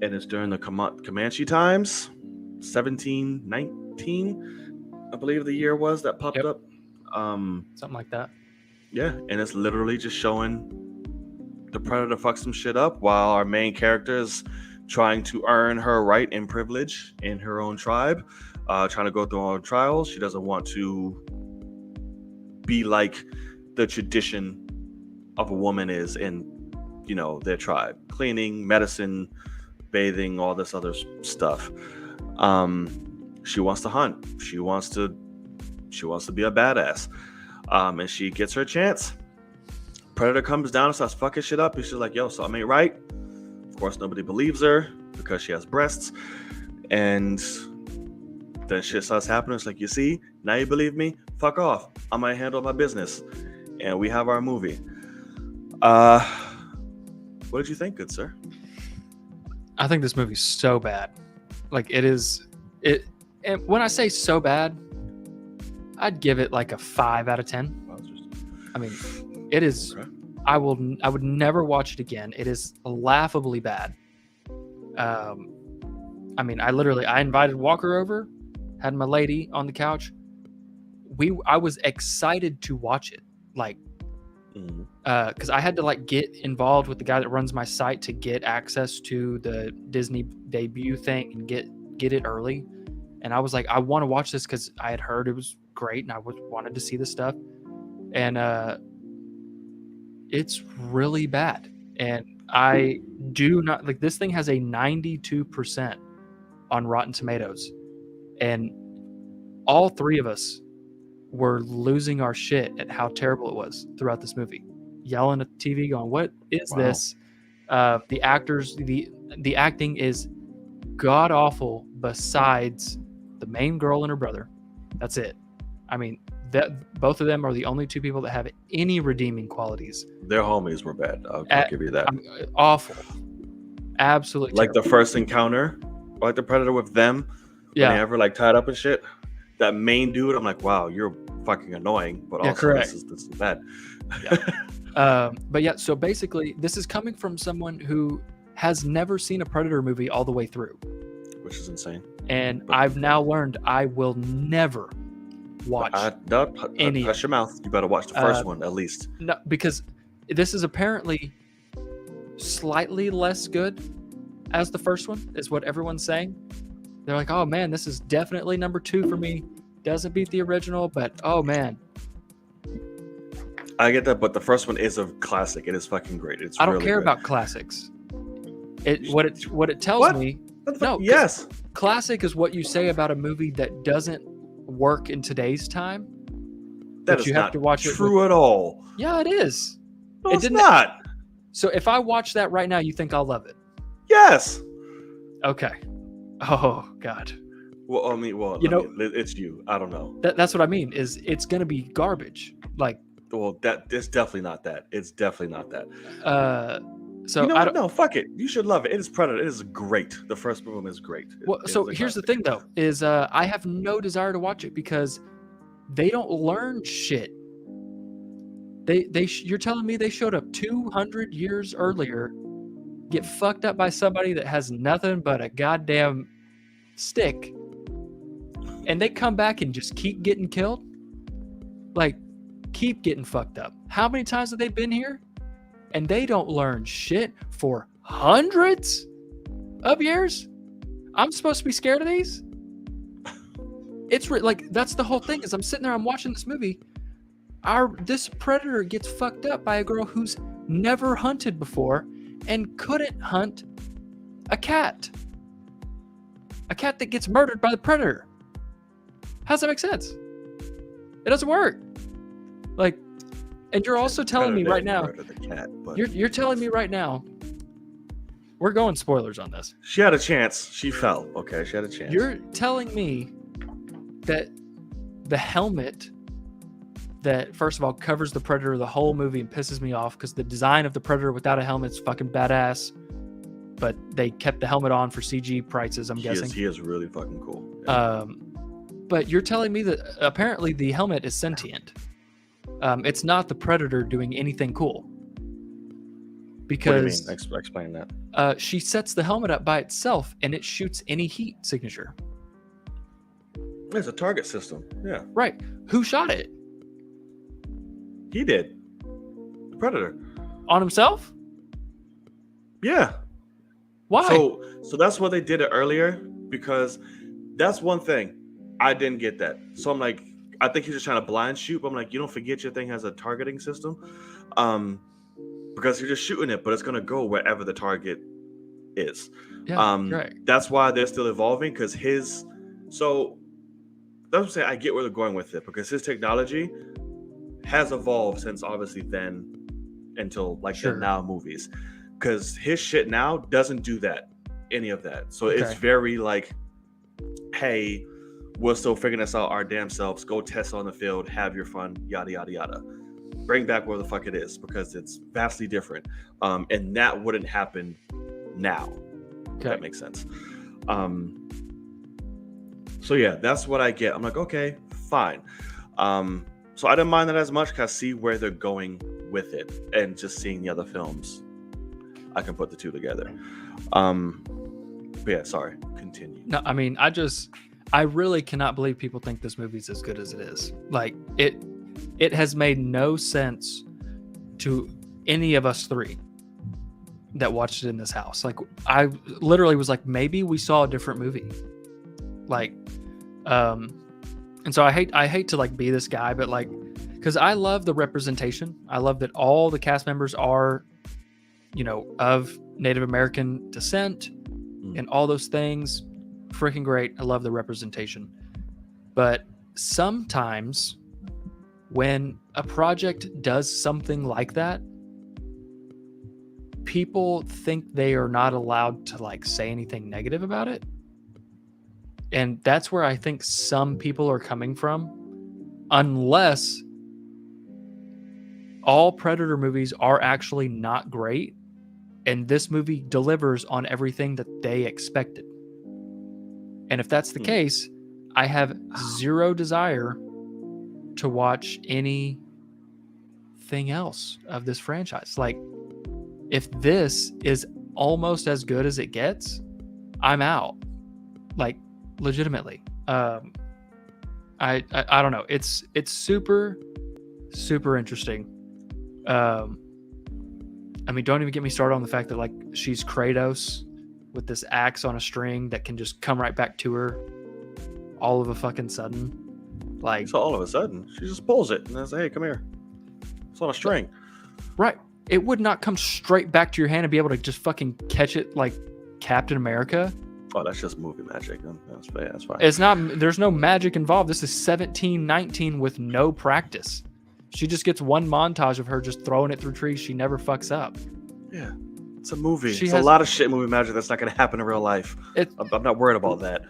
it's during the Comanche times, 1719, I believe the year was that popped up. Something like that. Yeah, and it's literally just showing the Predator fuck some shit up while our main character is trying to earn her right and privilege in her own tribe, trying to go through her own trials. She doesn't want to be like the tradition of a woman is in, you know, their tribe. Cleaning, medicine, bathing, all this other stuff. She wants to hunt. She wants to be a badass. And she gets her chance. Predator comes down and starts fucking shit up. And she's like, yo, something ain't right. Of course, nobody believes her because she has breasts. And then shit starts happening. It's like, you see, now you believe me? Fuck off. I'm going to handle my business. And we have our movie. What did you think, good sir? I think this movie's so bad. Like, it is. And when I say so bad, I'd give it like a 5 out of 10. I mean, it is. Okay. I would never watch it again. It is laughably bad. I mean, I invited Walker over, had my lady on the couch. I was excited to watch it, like, because I had to like get involved with the guy that runs my site to get access to the Disney debut thing and get it early. And I was like, I want to watch this because I had heard it was great and I wanted to see the stuff. And it's really bad. And I do not like, this thing has a 92% on Rotten Tomatoes. And all three of us were losing our shit at how terrible it was throughout this movie. Yelling at the TV going, what is this? The actors, the acting is god awful besides the main girl and her brother. That's it. I mean, both of them are the only two people that have any redeeming qualities. Their homies were bad. I'll give you that. Awful. Absolutely like terrible. The first encounter, like the Predator with them, when they ever like tied up and shit. That main dude, I'm like, wow, you're fucking annoying, but also correct. This is bad. But yeah, so basically, this is coming from someone who has never seen a Predator movie all the way through, which is insane. And I've now learned I will never watch any. Hush your mouth. You better watch the first one at least. No, because this is apparently slightly less good as the first one, is what everyone's saying. They're like, oh man, this is definitely number 2 for me. Doesn't beat the original, but oh man. I get that, but the first one is a classic. It is fucking great. It's I don't really care good. about classics. What it tells me. No, yes. Classic is what you say about a movie that doesn't work in today's time. That is you have not to watch true at all. Yeah, it is. No, it's not. So if I watch that right now, you think I'll love it? Yes. Okay. Oh God. Well, I mean, it's you. I don't know. That's what I mean. Is it's gonna be garbage? Like. Well, it's definitely not that. It's definitely not that. So you know what? No, fuck it. You should love it. It is Predator. It is great. The first one is great. Well, so here's the thing, though, is I have no desire to watch it because they don't learn shit. You're telling me they showed up 200 years earlier, get fucked up by somebody that has nothing but a goddamn stick, and they come back and just keep getting killed? Like, keep getting fucked up. How many times have they been here? And they don't learn shit for hundreds of years? I'm supposed to be scared of these? It's like, that's the whole thing, is I'm sitting there, I'm watching this movie. This predator gets fucked up by a girl who's never hunted before and couldn't hunt a cat. A cat that gets murdered by the predator. How does that make sense? It doesn't work. Like, and you're also telling me right now, you're telling me right now, we're going spoilers on this. She had a chance. She fell. Okay, she had a chance. You're telling me that the helmet that, first of all, covers the predator the whole movie and pisses me off, because the design of the predator without a helmet is fucking badass, but they kept the helmet on for CG prices, I'm guessing. He is really fucking cool. Yeah. But you're telling me that apparently the helmet is sentient. It's not the predator doing anything cool. Because what do you mean? Explain that. She sets the helmet up by itself and it shoots any heat signature. It's a target system. Yeah. Right. Who shot it? He did. The predator. On himself? Yeah. Why? So that's what they did it earlier, because that's one thing. I didn't get that. So I'm like, I think he's just trying to blind shoot. But I'm like, you don't forget your thing has a targeting system, because you're just shooting it, but it's gonna go wherever the target is. Yeah, right. That's why they're still evolving, because his. So that's what I'm saying. I get where they're going with it, because his technology has evolved since obviously then until like the now movies, because his shit now doesn't do any of that. So it's very like, hey, we're still figuring this out our damn selves. Go test on the field, have your fun, yada yada yada. Bring back where the fuck it is, because it's vastly different. And that wouldn't happen now. If that makes sense. So yeah, that's what I get. I'm like, okay, fine. So I didn't mind that as much, because I see where they're going with it, and just seeing the other films, I can put the two together. But yeah, sorry. Continue. No, I mean, I really cannot believe people think this movie's as good as it is. Like, it has made no sense to any of us three that watched it in this house. Like, I literally was like, maybe we saw a different movie. Like, and so I hate to like be this guy, but like, because I love the representation. I love that all the cast members are, of Native American descent and all those things. Freaking great. I love the representation. But sometimes when a project does something like that, people think they are not allowed to like say anything negative about it. And that's where I think some people are coming from, unless all Predator movies are actually not great, and this movie delivers on everything that they expected. And if that's the case, I have zero desire to watch anything else of this franchise. Like, if this is almost as good as it gets, I'm out. Like, legitimately. I don't know. It's super, super interesting. I mean, don't even get me started on the fact that like she's Kratos with this axe on a string that can just come right back to her all of a fucking sudden. Like, so all of a sudden, she just pulls it and says, "Hey, come here." It's on a string. Right. It would not come straight back to your hand and be able to just fucking catch it like Captain America. Oh, that's just movie magic. That's fine. It's not. There's no magic involved. This is 1719 with no practice. She just gets one montage of her just throwing it through trees. She never fucks up. Yeah, it's a movie. It's a lot of shit movie magic that's not going to happen in real life. I'm not worried about that.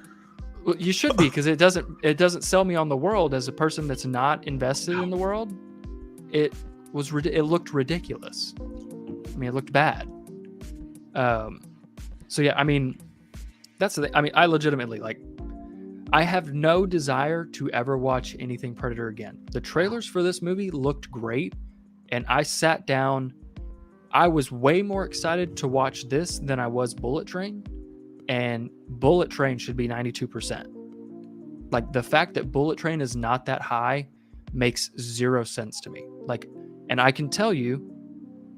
Well, you should be, because it doesn't sell me on the world as a person that's not invested in the world. It looked ridiculous. I mean, it looked bad. So yeah, I mean, that's the thing. I mean, I legitimately like. I have no desire to ever watch anything Predator again. The trailers for this movie looked great, and I sat down. I was way more excited to watch this than I was Bullet Train, and Bullet Train should be 92%. Like, the fact that Bullet Train is not that high makes zero sense to me. Like, and I can tell you,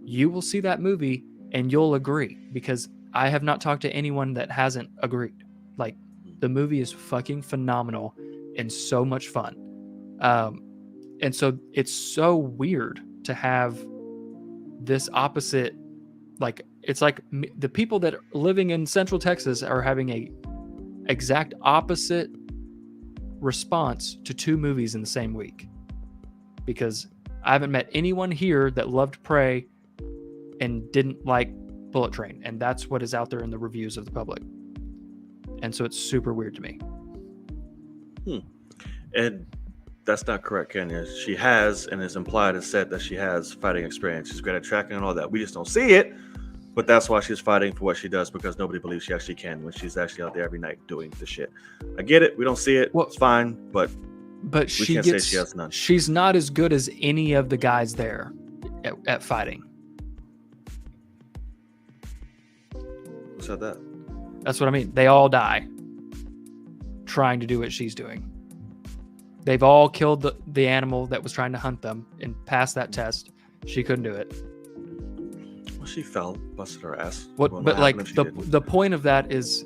you will see that movie and you'll agree, because I have not talked to anyone that hasn't agreed. Like, the movie is fucking phenomenal and so much fun. And so it's so weird to have this opposite, like, it's like the people that are living in Central Texas are having a exact opposite response to two movies in the same week, because I haven't met anyone here that loved Prey and didn't like Bullet Train, and that's what is out there in the reviews of the public. And so it's super weird to me. And that's not correct, Kenya. She has, and is implied and said that she has fighting experience. She's great at tracking and all that. We just don't see it, but that's why she's fighting for what she does, because nobody believes she actually can when she's actually out there every night doing the shit. I get it. We don't see it. Well, it's fine, but she can't say she has none. She's not as good as any of the guys there at fighting. Who said that? That's what I mean. They all die trying to do what she's doing. They've all killed the animal that was trying to hunt them and passed that test. She couldn't do it. Well, she fell, busted her ass. But like the point of that is,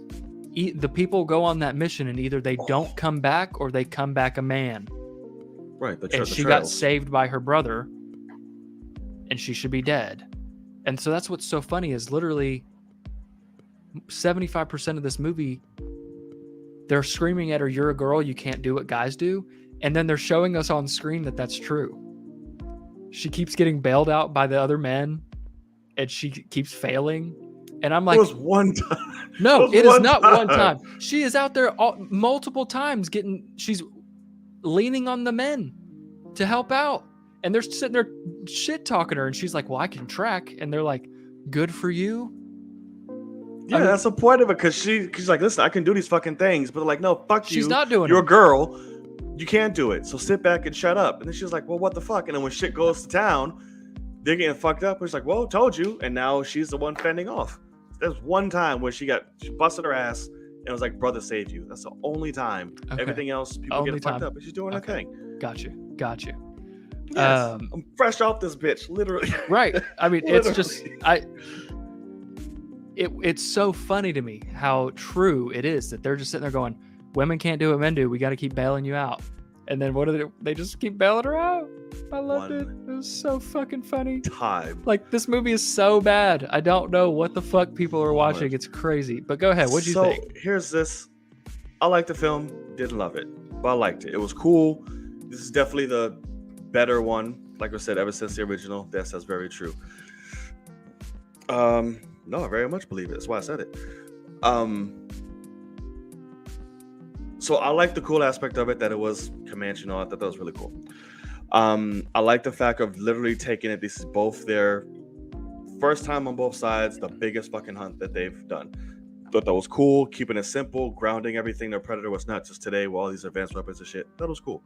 the people go on that mission and either they don't come back or they come back a man. Right. And she got saved by her brother, and she should be dead. And so that's what's so funny is literally 75% of this movie, they're screaming at her, "You're a girl, you can't do what guys do." And then they're showing us on screen that that's true. She keeps getting bailed out by the other men, and she keeps failing. And I'm like, it was one time. No, it is not one time. She is out there multiple times she's leaning on the men to help out. And they're sitting there shit talking her. And she's like, "Well, I can track." And they're like, "Good for you." Yeah, that's the point of it. Because she's like, "Listen, I can do these fucking things." But they're like, "No, fuck you. She's not doing it. You're a girl. You can't do it. So sit back and shut up." And then she's like, "Well, what the fuck?" And then when shit goes to town, they're getting fucked up. It's like, "Well, told you." And now she's the one fending off. There's one time where she busted her ass and it was like, "Brother saved you." That's the only time. Okay. Everything else, people get fucked up. And she's doing her thing. Got you. Yes, I'm fresh off this bitch, literally. Right. I mean, it's just it's so funny to me how true it is that they're just sitting there going, "Women can't do what men do. We got to keep bailing you out." And then what do they do? They just keep bailing her out. I loved it. It was so fucking funny. Like, this movie is so bad. I don't know what the fuck people are watching. It's crazy. But go ahead. What'd you think? So here's this. I liked the film. Didn't love it, but I liked it. It was cool. This is definitely the better one. Like I said, ever since the original. That's very true. No, I very much believe it. That's why I said it. So I like the cool aspect of it, that it was Comanche and all. I thought that was really cool. I like the fact of literally taking it. This is both their first time on both sides, the biggest fucking hunt that they've done. Thought that was cool, keeping it simple, grounding everything. Their Predator was not just today with all these advanced weapons and shit. That was cool.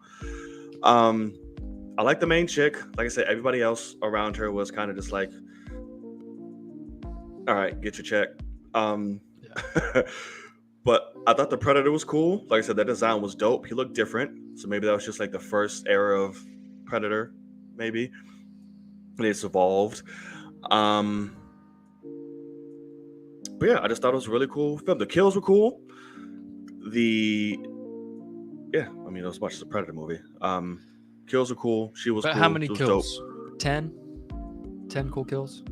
I like the main chick. Like I said, everybody else around her was kind of just like, "All right, get your check." But I thought the Predator was cool. Like I said, that design was dope. He looked different. So maybe that was just like the first era of Predator, maybe. And it's evolved. But yeah, I just thought it was a really cool film. The kills were cool. It was much as a Predator movie. Kills were cool. She was cool. How many kills? Dope. 10? 10 cool kills?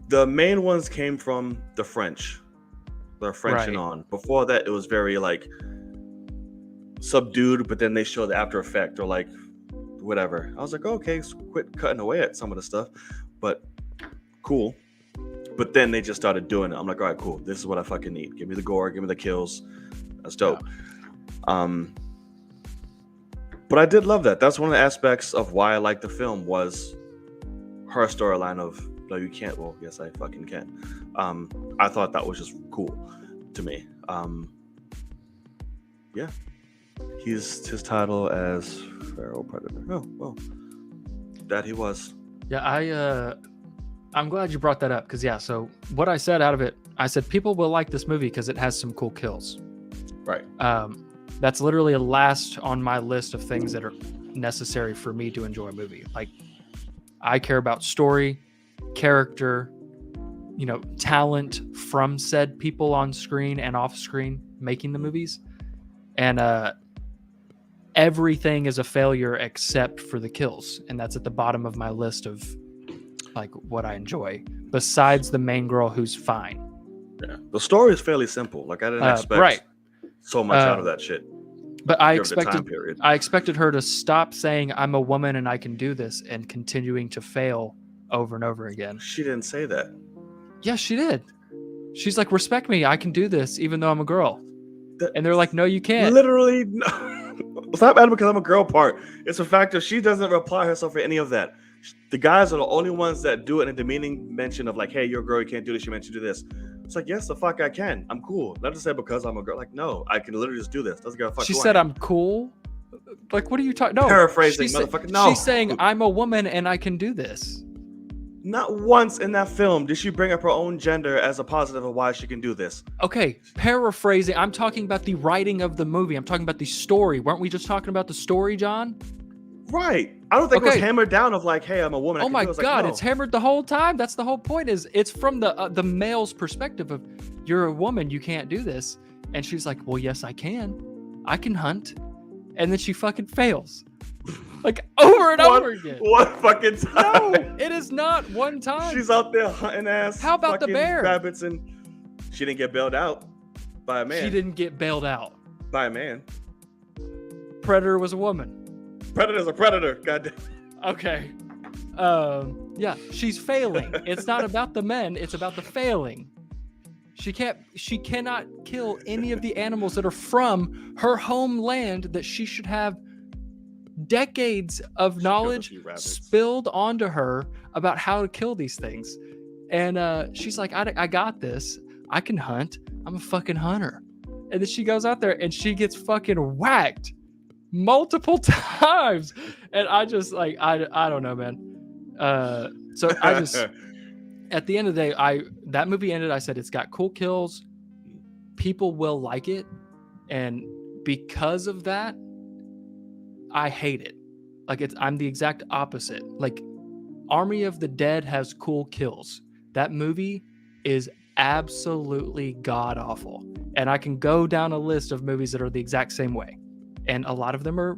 The main ones came from the French. The French and on. Before that, it was very like subdued, but then they showed the after effect or like whatever. I was like, okay, quit cutting away at some of the stuff, but cool. But then they just started doing it. I'm like, all right, cool. This is what I fucking need. Give me the gore, give me the kills. That's dope. Yeah. But I did love that. That's one of the aspects of why I liked the film was her storyline of, "No, you can't." Well, yes, I fucking can. I thought that was just cool. to me. Yeah, his title as feral predator. Oh well, that he was. Yeah, I'm glad you brought that up because so what I said out of it, I said people will like this movie because it has some cool kills. Right. That's literally last on my list of things that are necessary for me to enjoy a movie. Like, I care about story, character, talent from said people on screen and off screen making the movies. And everything is a failure except for the kills. And that's at the bottom of my list of like what I enjoy, besides the main girl who's fine. Yeah. The story is fairly simple. Like, I didn't expect so much out of that shit. But I expected her to stop saying I'm a woman and I can do this and continuing to fail over and over again. She didn't say that. Yes, she did. She's like, respect me, I can do this even though I'm a girl. And they're like, no, you can't. Literally, no. It's not bad because I'm a girl part. It's a fact that she doesn't reply herself for any of that. The guys are the only ones that do it in a demeaning mention of like, hey, you're a girl, you can't do this, you meant to do this. It's like, yes, the fuck I can. I'm cool. Not to say because I'm a girl. Like, no, I can literally just do this. Doesn't give a fuck. She said I'm cool. Like, what are you talking? No, paraphrasing, motherfucker. No, she's saying I'm a woman and I can do this. Not once in that film did she bring up her own gender as a positive of why she can do this. Okay, paraphrasing. I'm talking about the writing of the movie. I'm talking about the story. Weren't we just talking about the story, John? Right. I don't think it was hammered down of like, hey, I'm a woman. Oh my God, like, no. It's hammered the whole time. That's the whole point. Is it's from the male's perspective of you're a woman, you can't do this, and she's like, well, yes, I can. I can hunt, and then she fucking fails, like over and over again. One fucking time. No, it is not one time. She's out there hunting ass. How about the bear? Rabbits, and she didn't get bailed out by a man. She didn't get bailed out by a man. Predator was a woman. Predator's a predator. Goddamn. Okay. Yeah, she's failing. It's not about the men, it's about the failing. She cannot kill any of the animals that are from her homeland that she should have decades of knowledge spilled onto her about how to kill these things. And she's like, I got this. I can hunt. I'm a fucking hunter. And then she goes out there and she gets fucking whacked multiple times. And I just like, I don't know, man. So I just, at the end of the day, that movie ended. I said, it's got cool kills. People will like it. And because of that, I hate it. Like I'm the exact opposite. Like Army of the Dead has cool kills. That movie is absolutely god awful. And I can go down a list of movies that are the exact same way. And a lot of them are,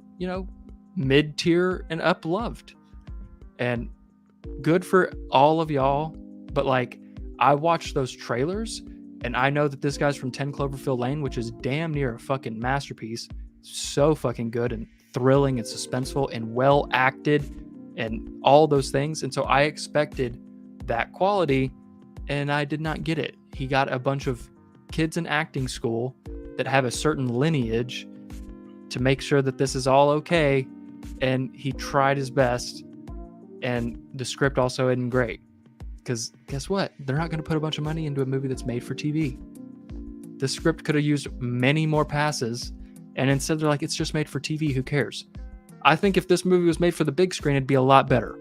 mid-tier and up-loved. And good for all of y'all. But like, I watched those trailers and I know that this guy's from 10 Cloverfield Lane, which is damn near a fucking masterpiece. So fucking good and thrilling and suspenseful and well acted and all those things. And so I expected that quality and I did not get it. He got a bunch of kids in acting school that have a certain lineage to make sure that this is all okay. And he tried his best. And the script also isn't great. Because guess what? They're not going to put a bunch of money into a movie that's made for TV. The script could have used many more passes. And instead they're like, it's just made for TV. Who cares? I think if this movie was made for the big screen, it'd be a lot better.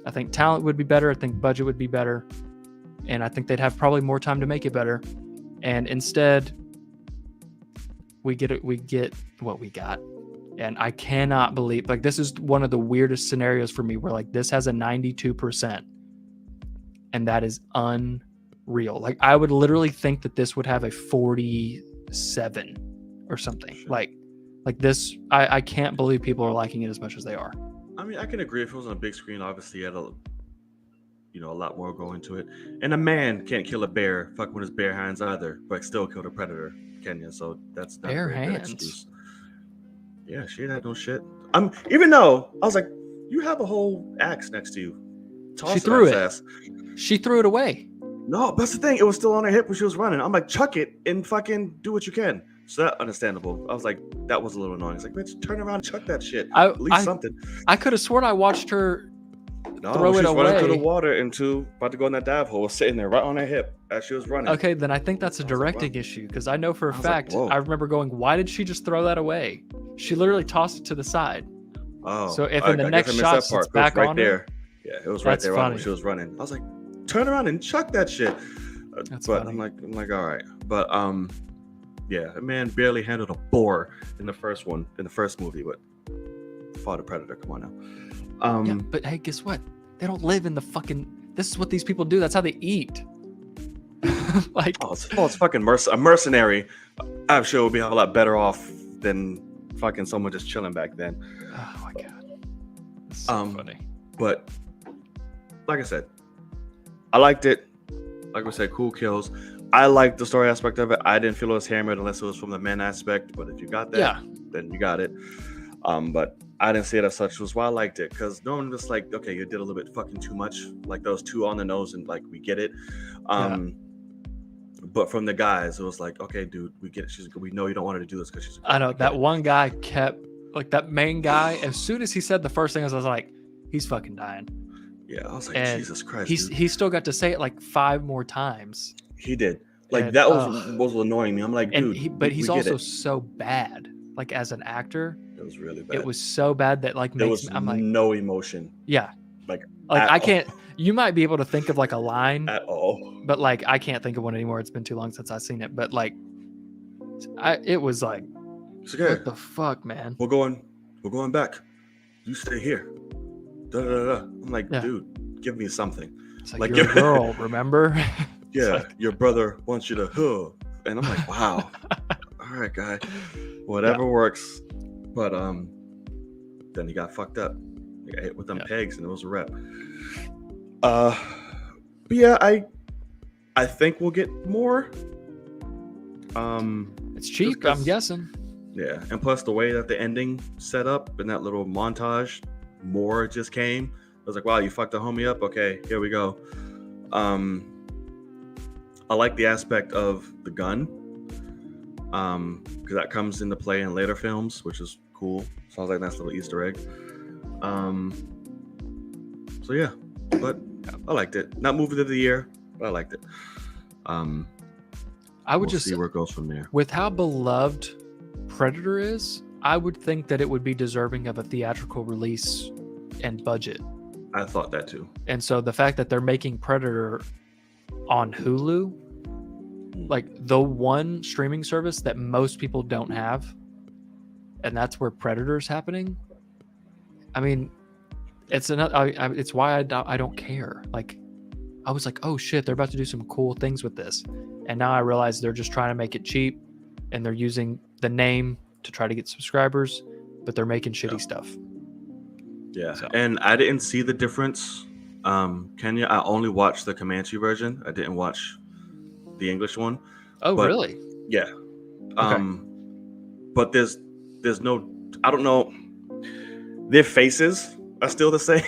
I think talent would be better. I think budget would be better. And I think they'd have probably more time to make it better. And instead, we get what we got. And I cannot believe, like, this is one of the weirdest scenarios for me where like this has a 92%. And that is unreal. Like I would literally think that this would have a 47 or something. Like this, I can't believe people are liking it as much as they are. I mean, I can agree if it was on a big screen, obviously it had a lot more going to it. And a man can't kill a bear, fuck with his bare hands either, but still killed a predator, can you? So that's not bare a very good hands. Excuse. Yeah, she had no shit. Even though I was like, you have a whole axe next to you. She threw it. Ass. She threw it away. No, that's the thing. It was still on her hip when she was running. I'm like, chuck it and fucking do what you can. So that's understandable. I was like, that was a little annoying. It's like, bitch, turn around and chuck that shit. At least something. I could have sworn I watched her throw it away. Running through the water about to go in that dive hole, was sitting there right on her hip as she was running. Okay, then I think that's a I was like, directing wow. issue because I know for a I was like, fact whoa. I remember going, "Why did she just throw that away?" She literally tossed it to the side. Oh, So if in the I next guess I missed shot that it's part. It was back right on her, there. Yeah, it was right That's there on her when funny. she was running. I was like, turn around and chuck that shit. That's But funny. I'm like, all right. But yeah, a man barely handled a boar in the first movie, but fought a predator. Come on now. Yeah, but hey, guess what? They don't live in the fucking. This is what these people do. That's how they eat. Like, it's fucking a mercenary. I'm sure would be a lot better off than fucking someone just chilling back then. oh my god, that's so funny. But like I said, I liked it. Like we said, cool kills. I liked the story aspect of it. I didn't feel it was hammered unless it was from the men aspect. But if you got that, Yeah. then you got it. But I didn't see it as such. Which was why I liked it, because no one was like, okay, you did a little bit fucking too much. Like those two on the nose, and like we get it. But from the guys, it was like, okay, dude, we get it. We know you don't want her to do this because she's. I know that one guy kept like that main guy. As soon as he said the first thing, I was like, he's fucking dying. Yeah, I was like, And Jesus Christ. He still got to say it like 5 more times. He did. Like And, that was annoying me. I'm like, And dude, but he's we get also it. so bad. Like as an actor, It was really bad. it was so bad that like There makes was me, I'm like, no emotion. yeah, Like I all. can't. You might be able to think of like a line, At all. but like I can't think of one anymore. It's been too long since I've seen it. But like, it was like, It's okay. what the fuck, man? We're going back. You stay here. Da, da, da, da. I'm like, Yeah. dude, give me something. It's like, Like, you're a girl, remember? Yeah, like- your brother wants you to and I'm like, wow. All right, guy. Whatever works. But then he got fucked up. He got hit with them pegs and it was a wrap. But yeah, I think we'll get more. It's cheap, 'cause- I'm guessing. Yeah, and plus the way that the ending set up in that little montage, more just came. I was like, wow, you fucked a homie up? Okay, here we go. I like the aspect of the gun. Because that comes into play in later films, which is cool. Sounds like a nice little Easter egg. So yeah, but I liked it. Not movie of the year, but I liked it. I would We'll just see where it goes from there. with how beloved Predator is, I would think that it would be deserving of a theatrical release and budget. I thought that too. And so the fact that they're making Predator on Hulu, like the one streaming service that most people don't have, and that's where Predator's happening. I mean, it's another. It's why I don't care. Like, I was like, oh shit, they're about to do some cool things with this, and now I realize they're just trying to make it cheap, and they're using the name to try to get subscribers, but they're making shitty stuff. Yeah, So. and I didn't see the difference. Kenya, I only watched the Comanche version. I didn't watch the English one. Oh, But- really? Yeah. But there's no, I don't know. Their faces are still the same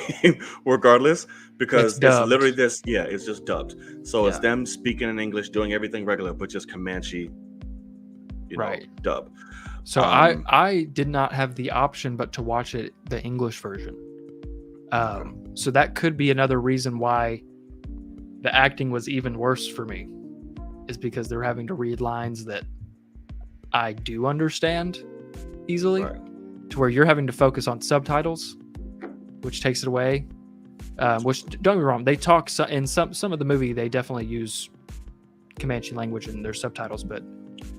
regardless, because It's it's dubbed. literally this. Yeah, it's just dubbed. So it's Yeah. them speaking in English, doing everything regular, but just Comanche, Right. dub. So Um, I did not have the option but to watch it the English version. So that could be another reason why the acting was even worse for me, is because they're having to read lines that I do understand easily, Right. to where you're having to focus on subtitles, which takes it away. Which, don't get me wrong, they talk in some of the movie, they definitely use Comanche language in their subtitles, but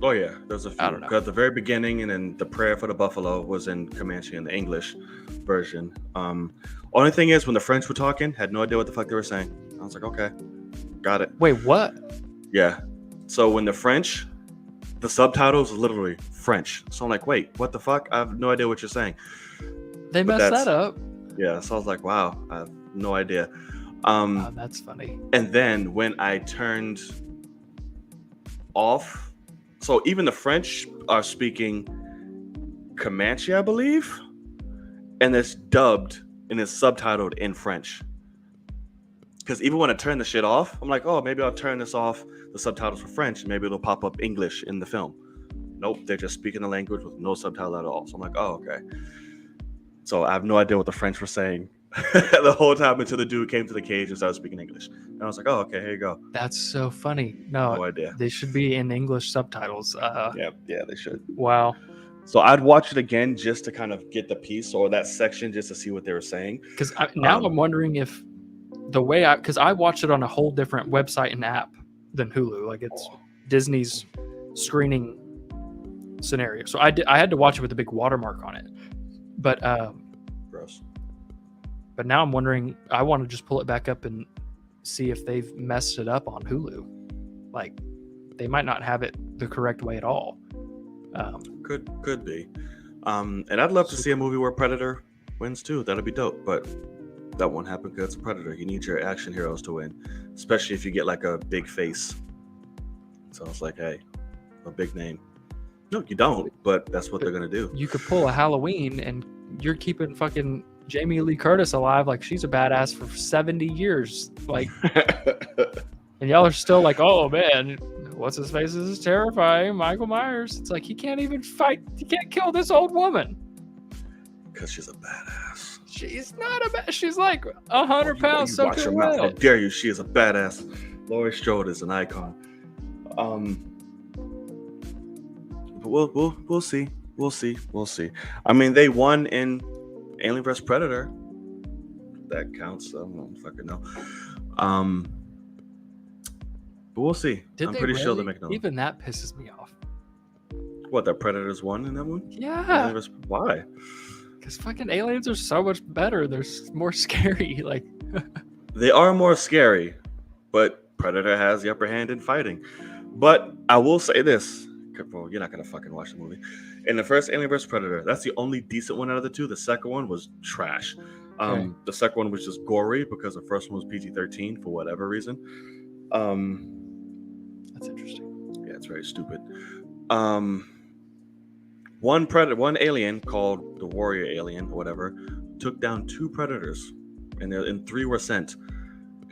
Oh yeah, there's a few. I don't know. 'Cause at the very beginning, and then the prayer for the buffalo was in Comanche in the English version. Only thing is, when the French were talking, had no idea what the fuck they were saying. I was like, okay, got it. wait, what? Yeah. So when the French, the subtitles are literally French. So I'm like, wait, what the fuck? I have no idea what you're saying. They But messed that's- that up. Yeah. So I was like, wow, I have no idea. Oh, that's funny. And then when I turned off, so even the French are speaking Comanche, I believe, and it's dubbed and it's subtitled in French. Because even when I turn the shit off, I'm like, oh, maybe I'll turn this off, the subtitles for French, and maybe it'll pop up English in the film. Nope, they're just speaking the language with no subtitle at all. So I'm like, oh, okay. So I have no idea what the French were saying the whole time until the dude came to the cage and started speaking English. And I was like, oh, okay, here you go. That's so funny. No No, idea. they should be in English subtitles. Yeah, they should. Wow. So I'd watch it again just to kind of get the piece or that section just to see what they were saying. Because now I'm wondering if the way because I watched it on a whole different website and app than Hulu. Like it's Disney's screening scenario. So I had to watch it with a big watermark on it. But Gross. But now I'm wondering, I want to just pull it back up and see if they've messed it up on Hulu. Like they might not have it the correct way at all. Could be. And I'd love to see a movie where Predator wins too. That'd be dope. But that won't happen because it's a Predator. You need your action heroes to win, especially if you get like a big face. So it's like, hey, a big name. No, you don't. But that's what they're gonna do. You could pull a Halloween and you're keeping fucking Jamie Lee Curtis alive like she's a badass for 70 years. Like, and y'all are still like, oh man, what's his face? This is terrifying. Michael Myers. It's like he can't even fight. He can't kill this old woman. Because she's a badass. She's not a bad. She's like 100 pounds. So watch your mouth. How dare you? She is a badass. Laurie Strode is an icon. But we'll see. We'll see. I mean, they won in Alien vs Predator. That counts. I don't fucking know. But we'll see. I'm pretty sure they're making even that pisses me off. What, the Predators won in that one? Yeah. Why? Because fucking aliens are so much better. They're more scary. Like they are more scary, but Predator has the upper hand in fighting. But I will say this. Well, you're not gonna fucking watch the movie. In the first Alien vs Predator, that's the only decent one out of the two. The second one was trash. Okay. The second one was just gory because the first one was PG-13 for whatever reason. That's interesting. Yeah, it's very stupid. One alien called the Warrior Alien or whatever took down 2 predators, and 3 were sent.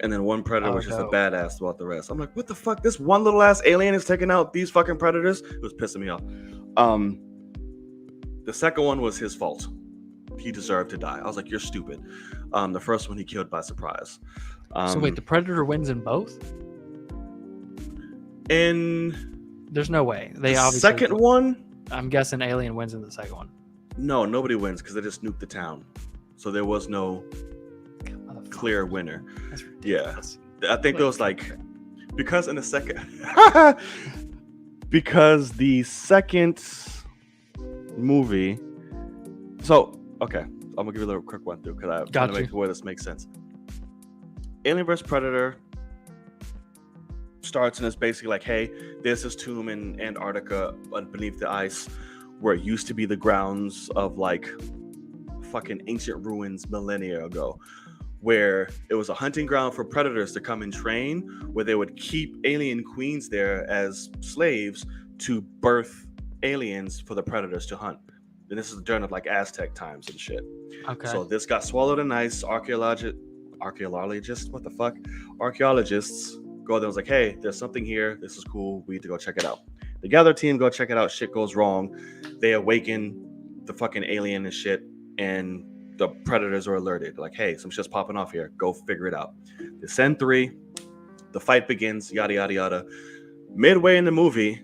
And then one predator was just a badass throughout the rest. I'm like, what the fuck? This one little ass alien is taking out these fucking predators? It was pissing me off. The second one was his fault. He deserved to die. I was like, you're stupid. The first one he killed by surprise. So wait, the predator wins in both? There's no way. They obviously second one? I'm guessing Alien wins in the second one. No, nobody wins because they just nuked the town. So there was no clear winner. That's ridiculous. Yeah. I think there was like, because in the second because the second movie, so okay, I'm gonna give you a little quick one through because I want to make the way this makes sense. Alien vs Predator starts and it's basically like, hey, there's this tomb in Antarctica beneath the ice where it used to be the grounds of like fucking ancient ruins millennia ago, where it was a hunting ground for predators to come and train, where they would keep alien queens there as slaves to birth aliens for the predators to hunt. And this is during of like Aztec times and shit. Okay. So this got swallowed in ice. Archaeologists go there and was like, hey, there's something here. This is cool. We need to go check it out. The gather team go check it out. Shit goes wrong. They awaken the fucking alien and shit, and the predators are alerted. Like, hey, some shit's popping off here. Go figure it out. They send 3. The fight begins. Yada yada yada. Midway in the movie,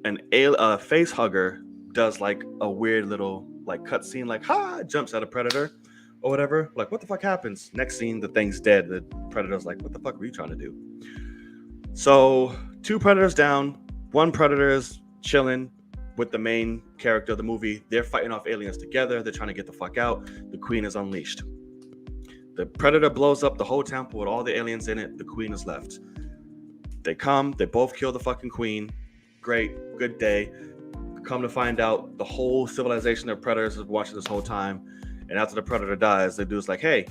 a face hugger does like a weird little like cutscene, like jumps at a predator or whatever. Like, what the fuck happens? Next scene, the thing's dead. The predator's like, what the fuck were you trying to do? So 2 predators down. 1 predator is chilling with the main character of the movie. They're fighting off aliens together. They're trying to get the fuck out. The queen is unleashed. The predator blows up the whole temple with all the aliens in it. The queen is left. They come. They both kill the fucking queen. Great. Good day. Come to find out, the whole civilization of predators is watching this whole time. And after the predator dies, the dude's like, hey,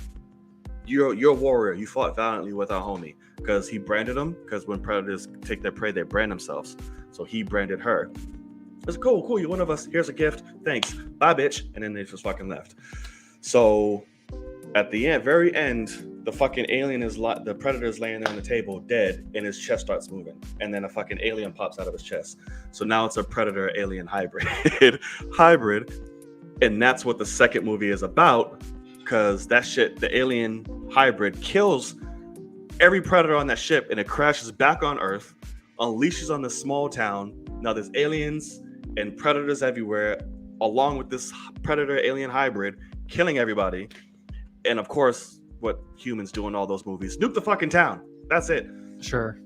you're a warrior. You fought valiantly with our homie. Because he branded them. Because when predators take their prey, they brand themselves. So he branded her. It's cool. You're one of us. Here's a gift. Thanks. Bye, bitch. And then they just fucking left. So at the end, very end, the fucking alien is the predator is laying there on the table, dead, and his chest starts moving. And then a fucking alien pops out of his chest. So now it's a predator alien hybrid. And that's what the second movie is about. because that shit, the alien hybrid, kills every predator on that ship, and it crashes back on Earth, unleashes on this small town. Now there's aliens and predators everywhere, along with this predator alien hybrid killing everybody. And of course, what humans do in all those movies, nuke the fucking town. That's it. Sure.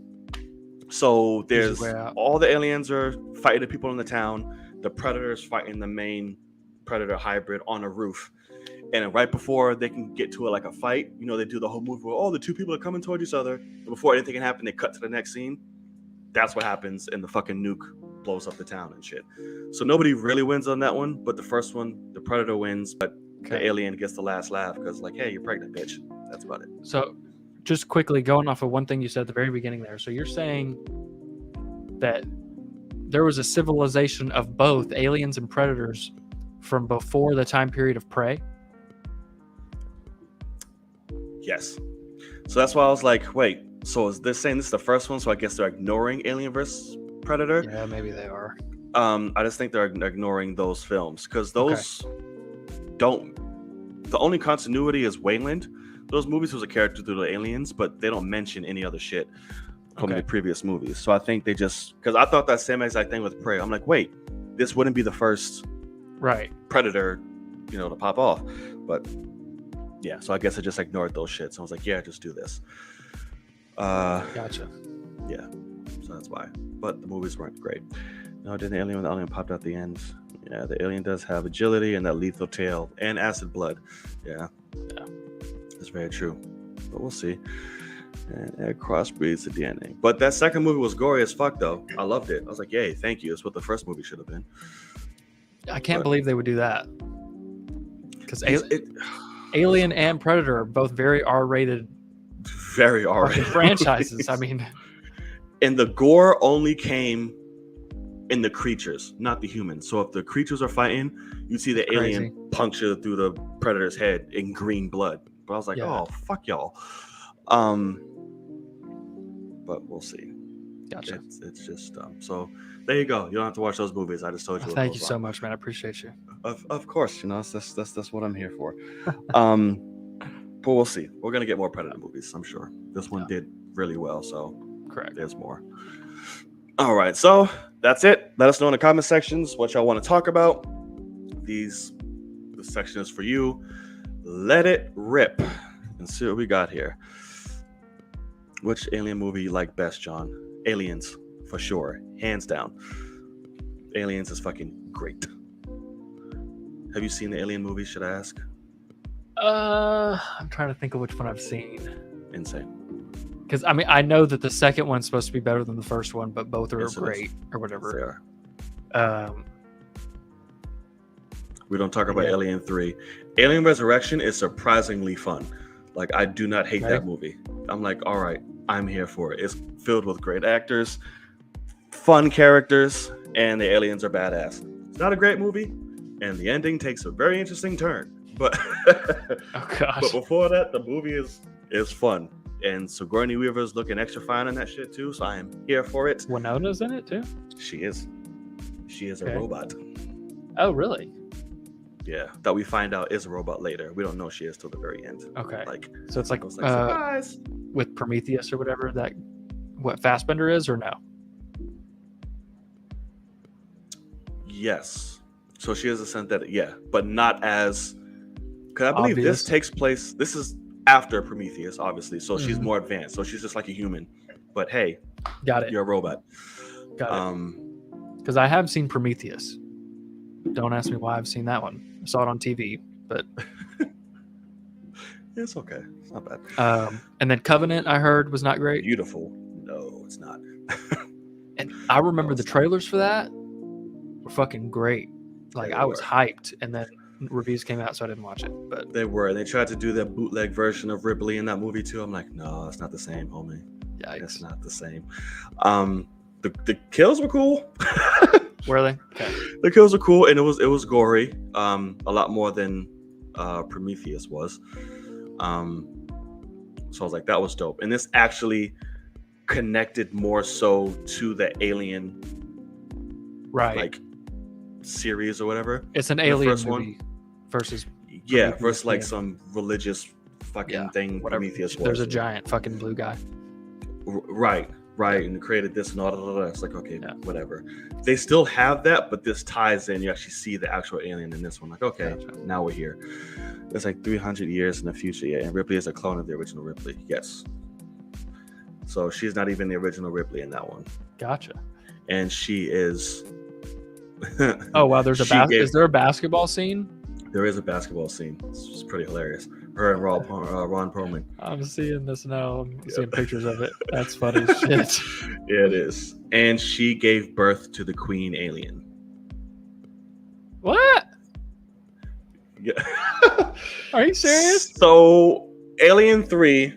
So there's way out. all the aliens are fighting the people in the town. The predators fighting the main predator hybrid on a roof. And right before they can get to like a fight, you know, they do the whole movie where, oh, the two people are coming towards each other. And before anything can happen, they cut to the next scene. That's what happens, and the fucking nuke blows up the town and shit. So nobody really wins on that one, but the first one, the predator wins, but the alien gets the last laugh because, like, hey, you're pregnant, bitch. That's about it. So just quickly going off of one thing you said at the very beginning there. So you're saying that there was a civilization of both aliens and predators from before the time period of Prey? Yes. So that's why I was like, wait, so is this saying this is the first one? So I guess they're ignoring Alien vs. Predator? Yeah, maybe they are. I just think they're ignoring those films because those don't. The only continuity is Wayland. Those movies was a character through the aliens, but they don't mention any other shit from the previous movies. So I think they just, because I thought that same exact thing with Prey. I'm like, wait, this wouldn't be the first Predator, you know, to pop off. But yeah, so I guess I just ignored those shits. I was like, yeah, just do this. Gotcha. Yeah, so that's why. But the movies weren't great. No, did the alien when the alien popped out the end? Yeah, the alien does have agility and that lethal tail and acid blood. Yeah, that's very true. But we'll see. And it crossbreeds at the ending. But that second movie was gory as fuck, though. I loved it. I was like, yay, thank you. It's what the first movie should have been. I can't believe they would do that. Because Alien and Predator are both very R-rated. Very R-rated franchises. I mean, and the gore only came in the creatures, not the humans. So if the creatures are fighting, you see the alien puncture through the predator's head in green blood. But I was like, oh, fuck y'all. But we'll see. Gotcha. It's just so there you go. You don't have to watch those movies. I just told you. Thank you so much, man. I appreciate you. Of course, you know that's what I'm here for. But we'll see. We're gonna get more Predator movies, I'm sure. This one did really well, so correct. There's more. All right, so that's it. Let us know in the comment sections what y'all want to talk about. This section is for you. Let it rip and see what we got here. Which alien movie you like best, John? Aliens, for sure. Hands down. Aliens is fucking great. Have you seen the Alien movies, should I ask? I'm trying to think of which one I've seen. Insane. Because, I mean, I know that the second one's supposed to be better than the first one, but both are great or whatever. They are. We don't talk about Alien 3. Alien Resurrection is surprisingly fun. Like, I do not hate that movie. I'm like, all right, I'm here for it. It's filled with great actors, fun characters, and the aliens are badass. It's not a great movie, and the ending takes a very interesting turn. But but before that, the movie is fun. And Sigourney Weaver's looking extra fine on that shit too, so I am here for it. Winona's in it too? She is. She is a robot. Oh, really? Yeah, that we find out is a robot later. We don't know she is till the very end. Okay. Like, so it's like surprise. With Prometheus or whatever, that what Fassbender is, or no? Yes. So she is a synthetic, but not as, because I believe this takes place, this is after Prometheus, obviously, so she's more advanced, so she's just like a human. But hey, got it. You're a robot. Got it. Because I have seen Prometheus. Don't ask me why I've seen that one. I saw it on TV, but it's okay. It's not bad. And then Covenant, I heard, was not great. Beautiful. No, it's not. And I remember the trailers for that were fucking great. Like, I was hyped, and then reviews came out, so I didn't watch it. But they were. They tried to do that bootleg version of Ripley in that movie too. I'm like, no, it's not the same, homie. Yeah, it's not the same. The kills were cool. Were they? Okay. The kills were cool, and it was gory. A lot more than Prometheus was. So I was like, that was dope. And this actually connected more so to the Alien, right? Like series or whatever. It's an Alien movie versus Yeah, Prometheus versus like came. some religious fucking Yeah, thing whatever. Prometheus was. There's a giant fucking blue guy. Right, and created this and all that. It's like, okay, Yeah. whatever. They still have that, but this ties in. You actually see the actual alien in this one. Like, okay, Gotcha. now we're here. It's like 300 years in the future. Yeah, and Ripley is a clone of the original Ripley. Yes. So she's not even the original Ripley in that one. Gotcha. And she is. Oh wow, there's She gave- is there a basketball scene? There is a basketball scene. It's pretty hilarious. Her and Ron Perlman. I'm seeing this now. I'm seeing pictures of it. That's funny as shit. Yeah, it is. And she gave birth to the Queen alien. What? Yeah. Are you serious? So, Alien 3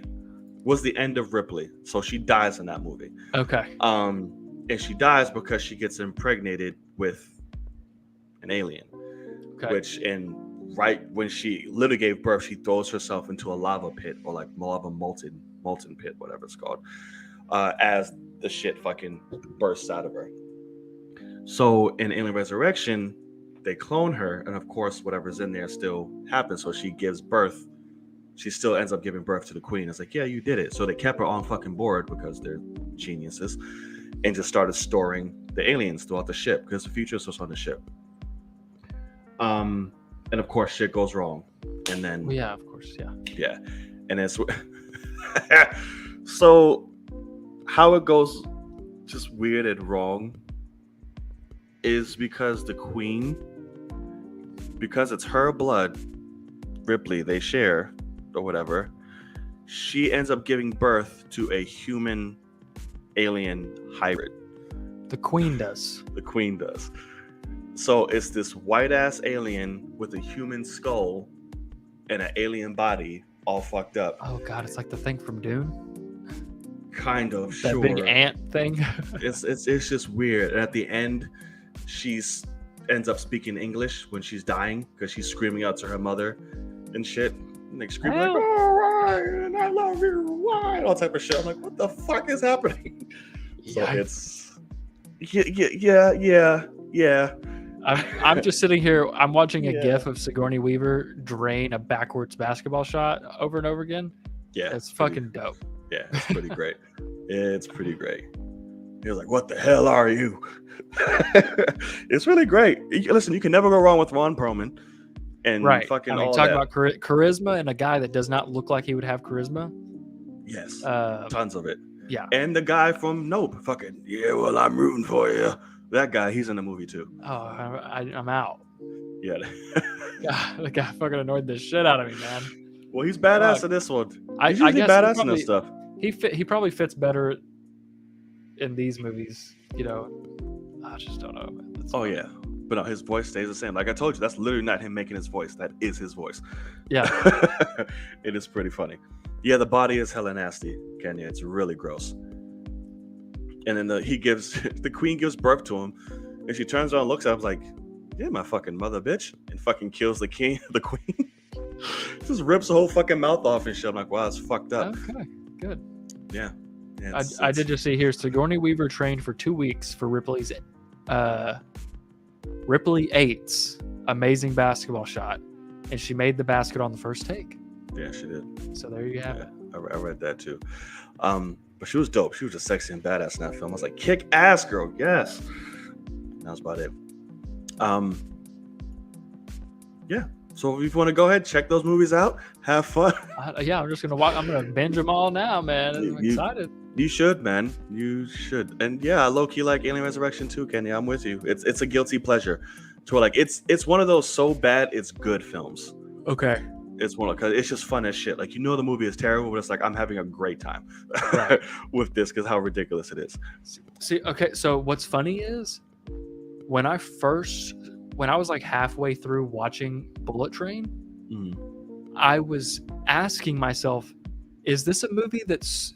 was the end of Ripley. So she dies in that movie. Okay. And she dies because she gets impregnated with an alien. Okay. Which right when she literally gave birth, she throws herself into a lava pit or like lava molten pit, whatever it's called, as the shit fucking bursts out of her. So in Alien Resurrection, they clone her, and of course, whatever's in there still happens. So she gives birth. She still ends up giving birth to the Queen. It's like, yeah, you did it. So they kept her on fucking board because they're geniuses, and just started storing the aliens throughout the ship because the future is just on the ship. And of course, shit goes wrong, and then Well, yeah, of course, yeah. and it's so how it goes just weird and wrong is because the Queen, because it's her blood, Ripley, they share or whatever, she ends up giving birth to a human alien hybrid. The Queen does. The Queen does. So it's this white ass alien with a human skull and an alien body, all fucked up. Oh god, it's like the thing from Dune. Kind of, That sure. big ant thing. It's just weird. And at the end, she's ends up speaking English when she's dying because she's screaming out to her mother and shit. And like screaming like, "Oh, Ryan, I love you, why?" All type of shit. I'm like, what the fuck is happening? So Yikes. it's yeah. I'm just sitting here. I'm watching a Yeah. GIF of Sigourney Weaver drain a backwards basketball shot over and over again. Yeah. It's fucking dope. Yeah, it's pretty great. It's pretty great. He was like, "What the hell are you?" It's really great. Listen, you can never go wrong with Ron Perlman and Right. fucking I mean, all talk that. about charisma and a guy that does not look like he would have charisma. Yes, Uh, tons of it. yeah. And the guy from Nope, fucking yeah. Well, I'm rooting for you. That guy, he's in the movie too. Oh, I'm out. Yeah. God, the guy fucking annoyed the shit out of me, man. Well, he's badass Fuck. in this one. I He's usually guess badass in this stuff. he probably fits better in these movies. You know, I just don't know. Man. That's Oh fine. yeah, but no, his voice stays the same. Like I told you, that's literally not him making his voice. That is his voice. Yeah. It is pretty funny. Yeah, the body is hella nasty, Kenya. It's really gross. And then the Queen gives birth to him, and she turns around and looks at him like, "Yeah, my fucking mother, bitch," and fucking kills the Queen. Just rips the whole fucking mouth off and shit. I'm like, wow, it's fucked up. Okay. Good. Yeah. I did just see here Sigourney Weaver trained for 2 weeks for Ripley 8's amazing basketball shot, and she made the basket on the first take. Yeah, she did. So there you have Yeah, it. I read that too. But she was dope. She was just sexy and badass in that film. I was like, kick ass, girl. Yes. That was about it. Yeah. So if you want to go ahead, check those movies out, have fun. Yeah, I'm just gonna watch. I'm gonna binge them all now, man. I'm You- excited. You should, man. You should. And yeah, I low key like Alien Resurrection too, Kenny. I'm with you. It's a guilty pleasure. To where, like it's one of those so bad it's good films. Okay. It's one because it's just fun as shit. Like you know the movie is terrible, but it's like I'm having a great time Right. with this because how ridiculous it is. See, okay. So what's funny is when I was like halfway through watching Bullet Train, Mm. I was asking myself, is this a movie that's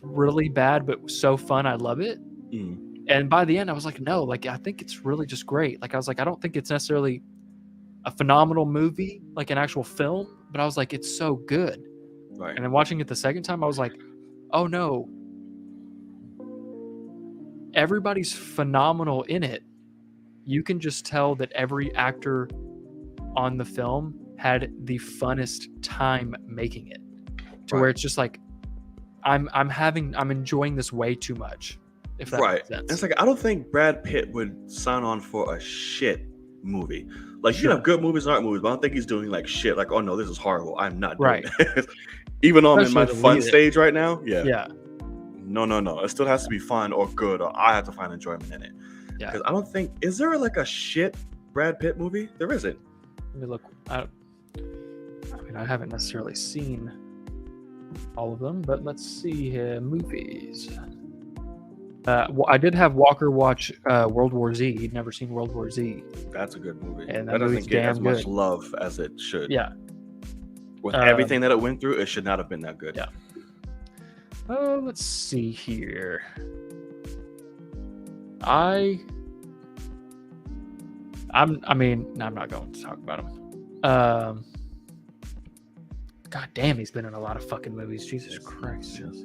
really bad but so fun I love it? Mm. And by the end I was like, no, like I think it's really just great. Like I was like, I don't think it's necessarily a phenomenal movie, like an actual film, but I was like, it's so good. Right. And then watching it the second time, I was like, oh no, everybody's phenomenal in it. You can just tell that every actor on the film had the funnest time making it, to Right. where it's just like I'm enjoying this way too much. If that Right. makes sense. It's like I don't think Brad Pitt would sign on for a shit movie. Like you can Sure. have good movies and art movies, but I don't think he's doing like shit. Like, oh no, this is horrible. I'm not doing Right. it. Even though I'm in my Especially to fun lead it. stage right now. Yeah. Yeah. No. It still has to be fun or good, or I have to find enjoyment in it. Yeah. Because I don't think is there like a shit Brad Pitt movie? There isn't. Let me look. I mean, I haven't necessarily seen all of them, but let's see here. Movies. I did have Walker watch World War Z. He'd never seen World War Z. That's a good movie. And that that doesn't movie's get as damn much good. love as it should. Yeah. With everything that it went through, it should not have been that good. Yeah. Oh, let's see here. I'm not going to talk about him. God damn, he's been in a lot of fucking movies. Jesus Christ. Yes.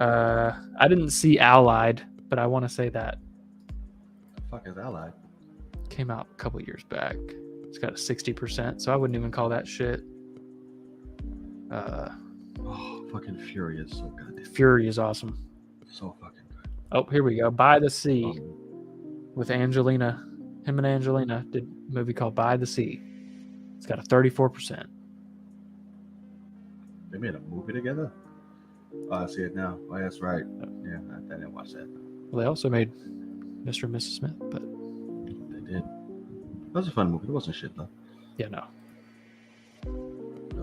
I didn't see Allied, but I want to say that The fuck is Allied? came out a couple years back. It's got a 60%, so I wouldn't even call that shit. Oh, fucking Fury is so goddamn Fury is awesome. so fucking good. Oh, here we go. By the Sea Um, with Angelina. Him and Angelina did a movie called By the Sea. It's got a 34%. they made a movie together? Oh, I see it now. Oh, that's right. Yeah, I didn't watch that. Well, they also made Mr. and Mrs. Smith, but They did. That was a fun movie. It wasn't shit though. yeah, no.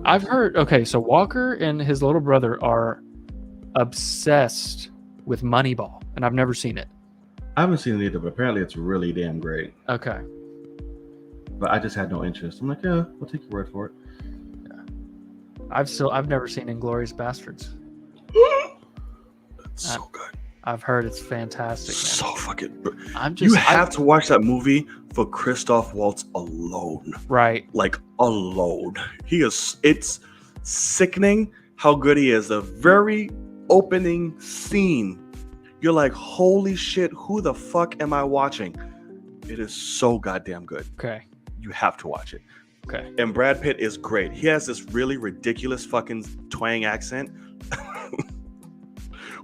I've heard, okay, so Walker and his little brother are obsessed with Moneyball, and I've never seen it. I haven't seen it either, but apparently it's really damn great. Okay. But I just had no interest. I'm like, yeah, we'll take your word for it. I've never seen Inglourious Bastards. It's so good. I've heard it's fantastic, man. So fucking. I'm just You have to watch that movie for Christoph Waltz alone. right. Like alone. It's sickening how good he is. The very opening scene, you're like, holy shit, who the fuck am I watching? It is so goddamn good. Okay. You have to watch it. Okay. And Brad Pitt is great. He has this really ridiculous fucking twang accent.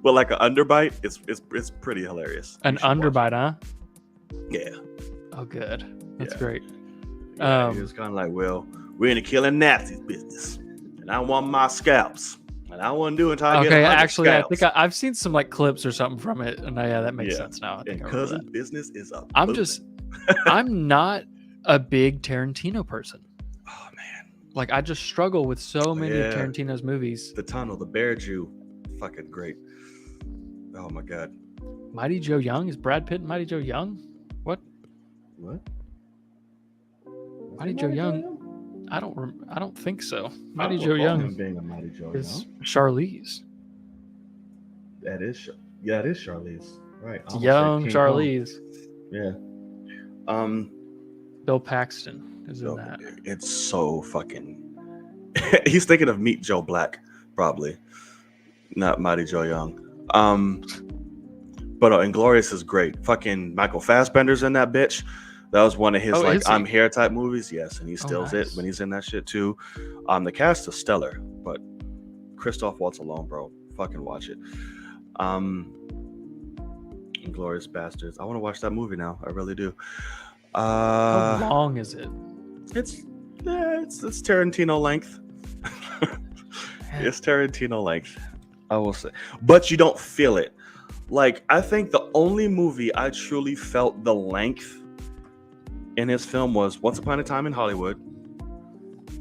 With like an underbite. It's pretty hilarious. An You should watch underbite, huh? it. Yeah. Oh, good. That's Yeah. great. Yeah, he was kind of like, well, we're in the killing Nazis business, and I want my scalps, and I want to do it until I get Okay, 100 actually, I scalps. think I've seen some like clips or something from it, and yeah, that makes Yeah. sense now. I think And I remember cousin, that. business is up. I'm not a big Tarantino person. Oh man, Like, I just struggle with so many of Yeah. Tarantino's movies. the tunnel, the Bear Jew, fucking great. Oh my god, Mighty Joe Young, is Brad Pitt and Mighty Joe Young? what? Mighty Joe Young? I don't think so. Mighty I Joe don't recall him Young being a Mighty Joe is Young. Charlize. That is, yeah, it is Charlize. Right, I It's almost said young King Kong. Charlize. Yeah. Bill Paxton is in So, that. it's so fucking. He's thinking of Meet Joe Black, probably, not Mighty Joe Young. But Inglorious is great. Fucking Michael Fassbender's in that bitch. That was one of his Oh, like is he? I'm Here type movies. Yes, and he Oh, stills nice. it when he's in that shit too. The cast is stellar, but Christoph Waltz alone, bro, fucking watch it. Inglorious Bastards. I want to watch that movie now. I really do. How long is it? It's Tarantino length. It's Tarantino length, I will say. But you don't feel it. Like, I think the only movie I truly felt the length in his film was Once Upon a Time in Hollywood,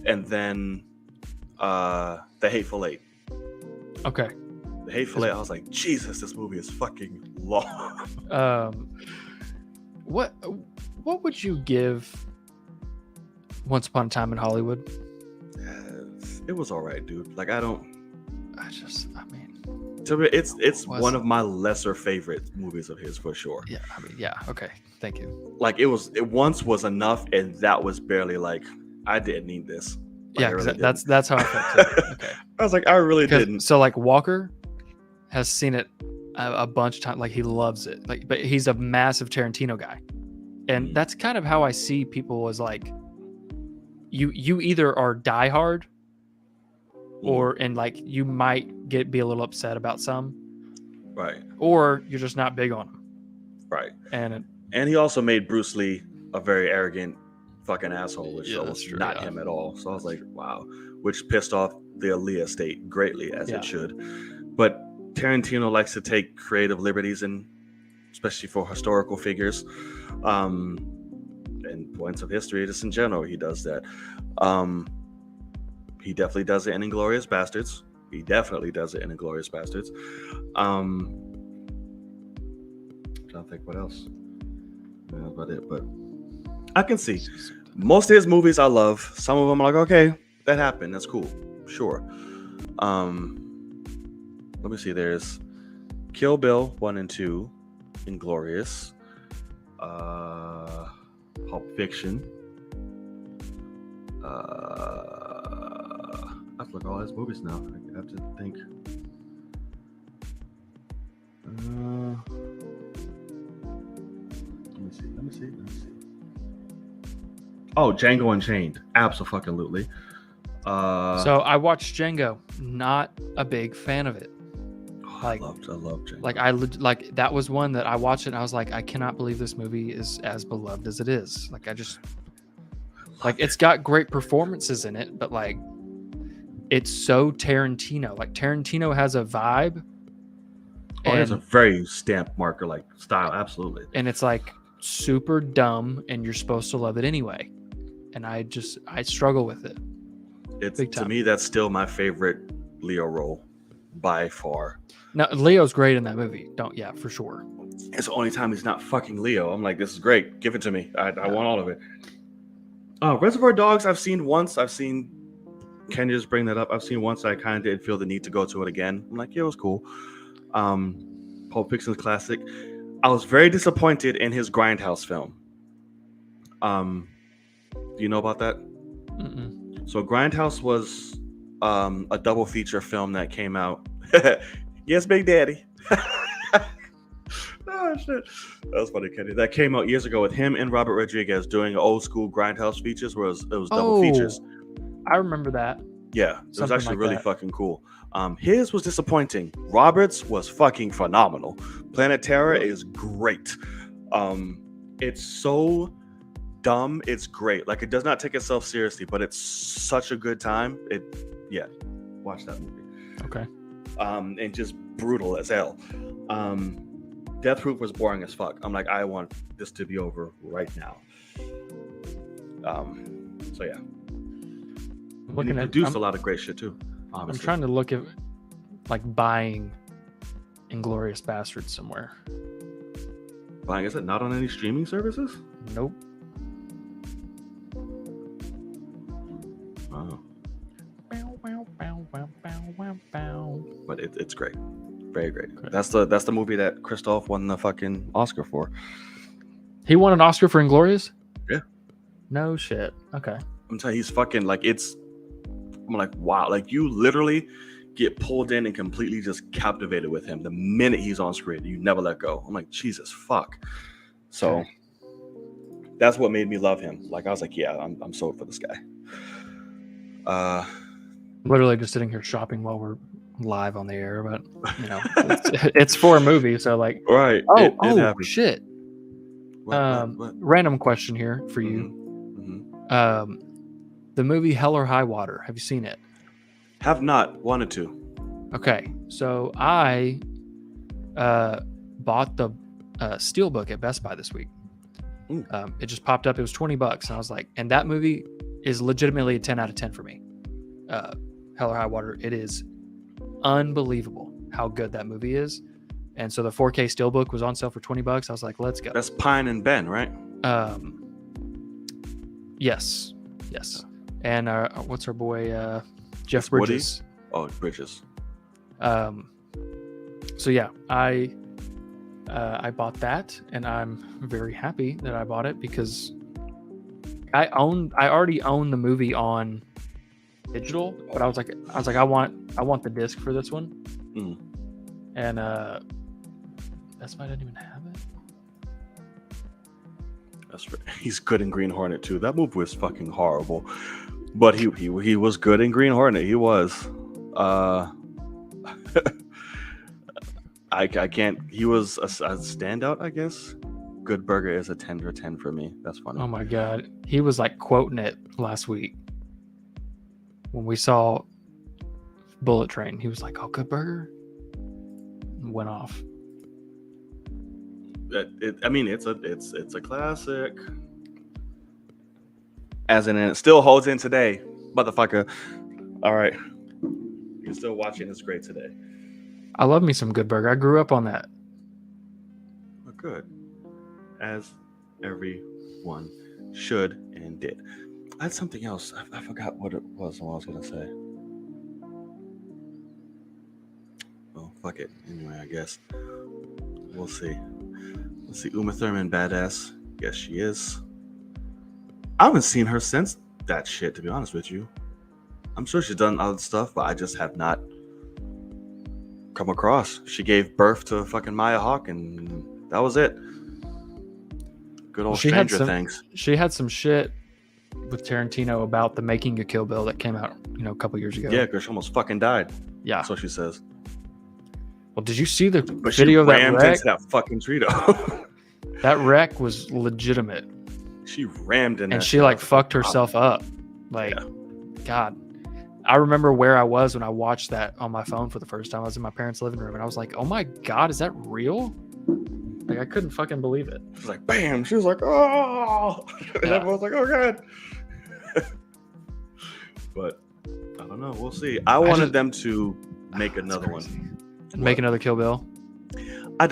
and then The Hateful Eight. Okay. The Hateful Eight, I was like, Jesus, this movie is fucking long. What would you give Once Upon a Time in Hollywood? It was all right, dude. Like, I mean, to me, it's Was- one of my lesser favorite movies of his for sure. yeah. Okay. Thank you. Like, it once was enough, and that was barely like, I didn't need this. Like, Yeah, I 'cause really that's how I felt. Too. Okay. I was like, I really 'Cause- didn't. So like Walker has seen it a bunch of times. Like he loves it. Like, but he's a massive Tarantino guy, and Mm. that's kind of how I see people as like you either are diehard or and like you might be a little upset about some, right, or you're just not big on them. right. And he also made Bruce Lee a very arrogant fucking asshole, which Yeah, was that's true, not yeah. him at all. So I was like, wow, which pissed off the Aaliyah estate greatly, as Yeah. it should. But Tarantino likes to take creative liberties, and especially for historical figures, and points of history, just in general, he does that. He definitely does it in Inglourious Bastards. I don't think what else. Yeah, that's about it. But I can see most of his movies I love. Some of them I'm like, okay, that happened. That's cool. Sure. Let me see. There's Kill Bill 1 and 2, Inglourious, Pulp Fiction. I have to look at all his movies now. I have to think. Let me see. Oh, Django Unchained. Absolutely. so I watched Django. Not a big fan of it. I love Django. Like that was one that I watched it and I was like, I cannot believe this movie is as beloved as it is. Like it's got great performances in it, but like it's so Tarantino. Like Tarantino has a vibe. Oh, it's a very stamp marker like style, absolutely. And it's like super dumb, and you're supposed to love it anyway. And I struggle with it. It's Big to time. me that's still my favorite Leo role by far. Now Leo's great in that movie. For sure. It's the only time he's not fucking Leo. I'm like, this is great. Give it to me. I want all of it. Reservoir Dogs, I've seen once. Can you just bring that up? I've seen once. I kind of did feel the need to go to it again. I'm like, yeah, it was cool. Pulp Fiction's classic. I was very disappointed in his Grindhouse film. Do you know about that? Mm-mm. So Grindhouse was a double feature film that came out. Yes, Big Daddy. Oh shit, that was funny, Kenny. That came out years ago with him and Robert Rodriguez doing old school Grindhouse features, where it was double features. I remember that. Yeah, it was Something actually like really that. fucking cool. His was disappointing. Robert's was fucking phenomenal. Planet Terror is great. It's so dumb, it's great. Like, it does not take itself seriously, but it's such a good time. Watch that movie. Okay. And just brutal as hell. Death Proof was boring as fuck. I'm like, I want this to be over right now. So yeah. And he produced a lot of great shit too. Obviously. I'm trying to look at like buying Inglourious Bastards somewhere. Buying, is it not on any streaming services? Nope. Wow. But it's great. Very great. Okay. That's the movie that Christoph won the fucking Oscar for. He won an Oscar for Inglourious? Yeah. No shit. Okay. I'm telling you, he's fucking like, I'm like, wow, like you literally get pulled in and completely just captivated with him the minute he's on screen. You never let go. I'm like, Jesus fuck. So Okay. That's what made me love him. Like, I was like, yeah, I'm sold for this guy. Literally just sitting here shopping while we're live on the air, but you know, it's for a movie, so like, right. oh happened. shit. What? Random question here for you. Mm-hmm. The movie Hell or High Water. Have you seen it? Have not wanted to. Okay, so I bought the Steelbook at Best Buy this week. It just popped up. It was $20, and I was like, and that movie is legitimately a 10 out of 10 for me. Hell or High Water. It is unbelievable how good that movie is. And so the 4K Steelbook was on sale for $20. I was like, let's go. That's Pine and Ben, right? Yes. And what's our boy Jeff Bridges? Oh, Bridges. So yeah, I bought that, and I'm very happy that I bought it because I already own the movie on digital, but I was like I want the disc for this one. And Best Buy didn't even have it. He's good in Green Hornet too. That movie was fucking horrible, but he was good in Green Hornet. He was. I can't. He was a standout, I guess. Good Burger is a 10 or 10 for me. That's funny. Oh my god, he was like quoting it last week when we saw Bullet Train. He was like, "Oh, Good Burger," and went off. I mean, it's a classic. As in, it still holds in today, motherfucker. All right, you can still watch it. It's great today. I love me some Good Burger. I grew up on that. But good, as everyone should and did. I had something else. I forgot what it was. What I was gonna say. Well, fuck it. Anyway, I guess we'll see. Let's see. Uma Thurman, badass. Yes, she is. I haven't seen her since that shit, to be honest with you. I'm sure she's done other stuff, but I just have not come across. She gave birth to fucking Maya Hawke, and that was it. Good old Stranger Things. She had some shit with Tarantino about the making of Kill Bill that came out, a couple years ago. Yeah, because she almost fucking died. Yeah. That's what she says. Well, did you see the video of that wreck? Into that fucking Trito. That wreck was legitimate. She rammed in, and she like fucked herself up. Like, yeah. God, I remember where I was when I watched that on my phone for the first time. I was in my parents' living room, and I was like, "Oh my God, is that real?" Like, I couldn't fucking believe it. She was like, "Bam!" She was like, "Oh!" And everyone was like, "Oh God!" But I don't know. We'll see. I wanted them to make another one. Make another Kill Bill.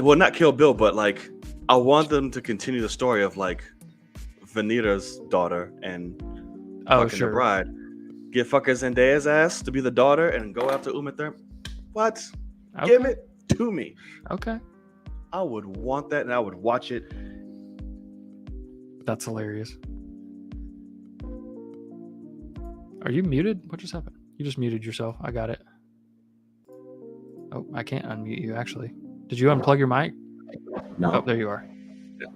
Well, not Kill Bill, but like I want them to continue the story of like Vanita's daughter and fucking the bride. Get fucking Zendaya's ass to be the daughter and go after Uma Thurman. What? Okay. Give it to me. Okay. I would want that, and I would watch it. That's hilarious. Are you muted? What just happened? You just muted yourself. I got it. Oh, I can't unmute you, actually. Did you unplug your mic? No. Oh, there you are. Yeah.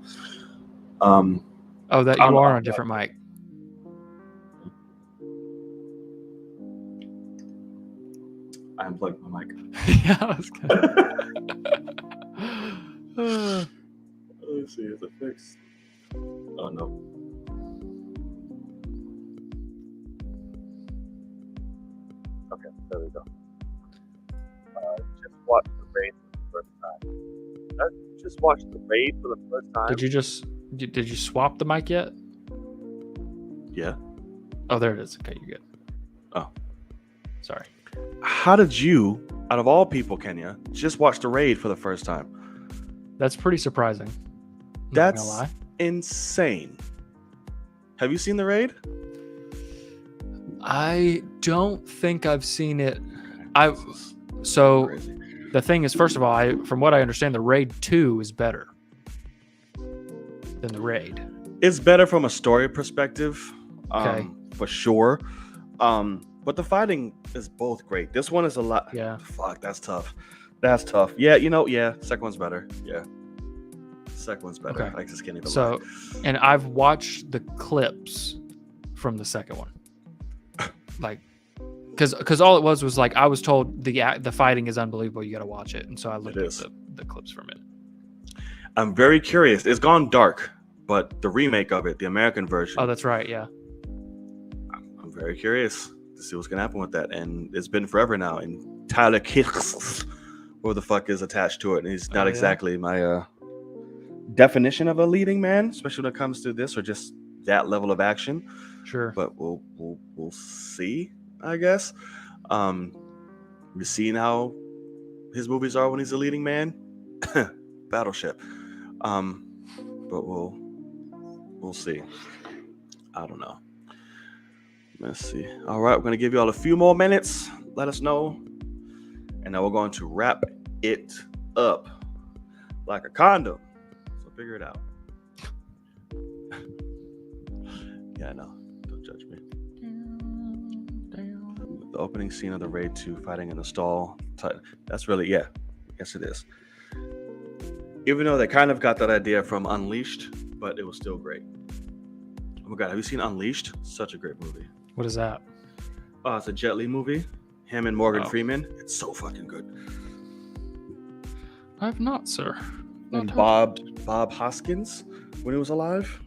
Oh, that you are on a different mic. I unplugged my mic. Yeah, I was gonna... Let's see, is it fixed? Oh, no. Okay, there we go. Just watched the raid for the first time. Just watched the raid for the first time. Did you swap the mic yet? Yeah. Oh, there it is. Okay, you're good. Oh. Sorry. How did you, out of all people, Kenya, just watch the raid for the first time? That's pretty surprising. That's insane. Have you seen the raid? I don't think I've seen it. The thing is, first of all, from what I understand, the Raid 2 is better than the Raid. It's better from a story perspective, okay, for sure. But the fighting is both great. This one is a lot. Yeah. Fuck, that's tough. That's tough. Yeah, second one's better. Yeah. Second one's better. Okay. I just can't even lie. And I've watched the clips from the second one. Like, because all it was like I was told the fighting is unbelievable. You got to watch it, and so I looked at the clips from it. I'm very curious. It's gone dark, but the remake of it, the American version. Oh, that's right. Yeah. I'm very curious to see what's gonna happen with that, and it's been forever now. And Tyler Kicks, who the fuck is attached to it, and he's not exactly my definition of a leading man, especially when it comes to this or just that level of action. Sure. But we'll see, I guess. We've seen how his movies are when he's a leading man. Battleship. But we'll see. I don't know. Let's see. All right, we're gonna give you all a few more minutes. Let us know, and then we're going to wrap it up like a condom. So figure it out. Yeah, I know. Don't judge me. The opening scene of the Raid 2 fighting in the stall. That's really, yes it is. Even though they kind of got that idea from Unleashed, but it was still great. Oh my god, have you seen Unleashed? Such a great movie. What is that? Oh, it's a Jet Li movie. Him and Morgan Oh. Freeman. It's so fucking good. I have not, sir. And Not Bob Hoskins when he was alive.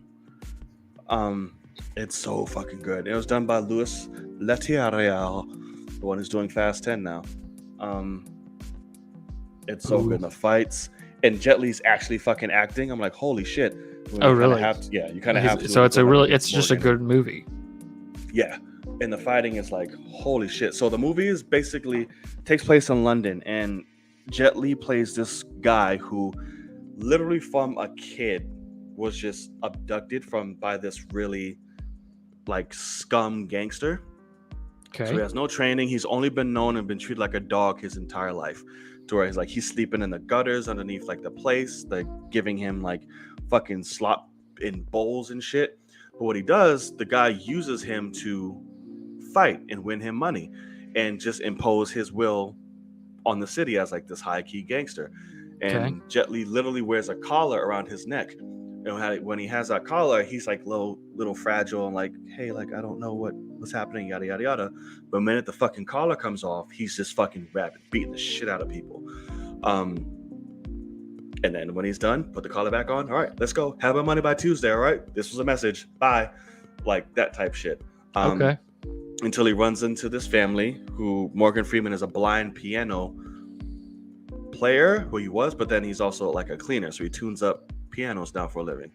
It's so fucking good. It was done by Louis Leterrier, the one who's doing Fast 10 now. It's so good in the fights. And Jet Li's actually fucking acting. I'm like, holy shit. Oh, really? You kind of have to. So it's just a good movie. Yeah. And the fighting is like, holy shit. So the movie is basically takes place in London, and Jet Li plays this guy who literally from a kid was just abducted by this really like scum gangster. Okay. So he has no training. He's only been known and been treated like a dog his entire life. To where he's sleeping in the gutters underneath like the place, like giving him like fucking slop in bowls and shit. But what he does, the guy uses him to fight and win him money and just impose his will on the city as like this high key gangster. And Jet Li literally wears a collar around his neck. And when he has that collar, he's like little fragile and like, hey, like I don't know what's happening, yada yada yada. But the minute the fucking collar comes off, he's just fucking rabid, beating the shit out of people. And then when he's done, put the collar back on. All right, let's go. Have my money by Tuesday. All right, this was a message. Bye, like that type shit. Okay. Until he runs into this family who Morgan Freeman is a blind piano player, who he was, but then he's also like a cleaner, so he tunes up pianos now for a living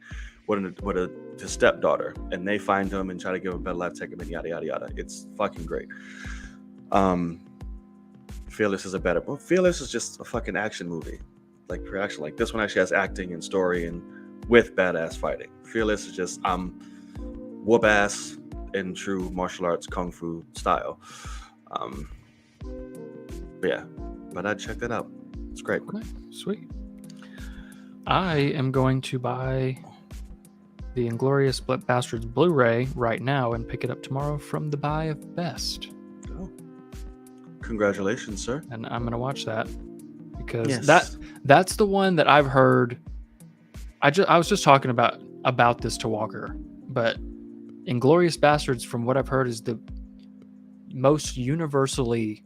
with his stepdaughter, and they find him and try to give him a better life, take him in, yada yada yada. It's fucking great. Fearless is just a fucking action movie, like pure action. Like this one actually has acting and story and with badass fighting. Fearless is just whoop ass in true martial arts kung fu style. But I'd check that out. It's great. Okay, sweet. I am going to buy the Inglourious Basterds Blu-ray right now and pick it up tomorrow from the Buy of Best. Oh. Congratulations, sir. And I'm going to watch that because Yes. that's the one that I've heard. I was just talking about this to Walker, but Inglourious Basterds, from what I've heard, is the most universally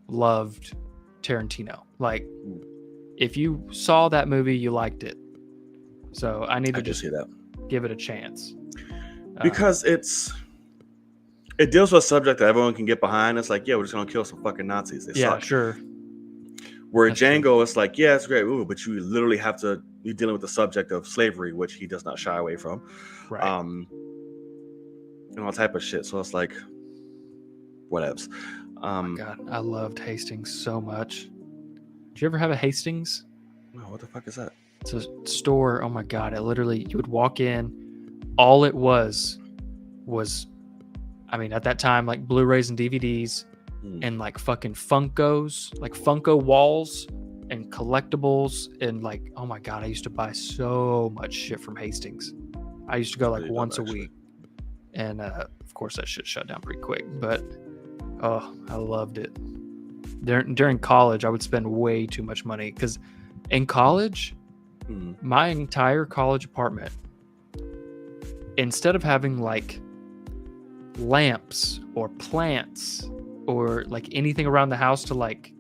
loved Tarantino. Like, if you saw that movie, you liked it. So I need to just see that. Give it a chance. Because it deals with a subject that everyone can get behind. It's like, yeah, we're just gonna kill some fucking Nazis. They suck. Sure. Where Django, it's like, yeah, it's a great movie, but you literally you're dealing with the subject of slavery, which he does not shy away from. Right. And all type of shit. So it's like, whatevs. Oh my God, I loved Hastings so much. Did you ever have a Hastings? No, what the fuck is that? It's a store. Oh my God, it literally, you would walk in, all it was, I mean, at that time, like Blu-rays and DVDs and like fucking Funkos, like Funko walls and collectibles. And like, oh my God, I used to buy so much shit from Hastings. I used to go like once a week. And of course that shit shut down pretty quick, but oh, I loved it. During college, I would spend way too much money because in college, my entire college apartment, instead of having like lamps or plants or like anything around the house to like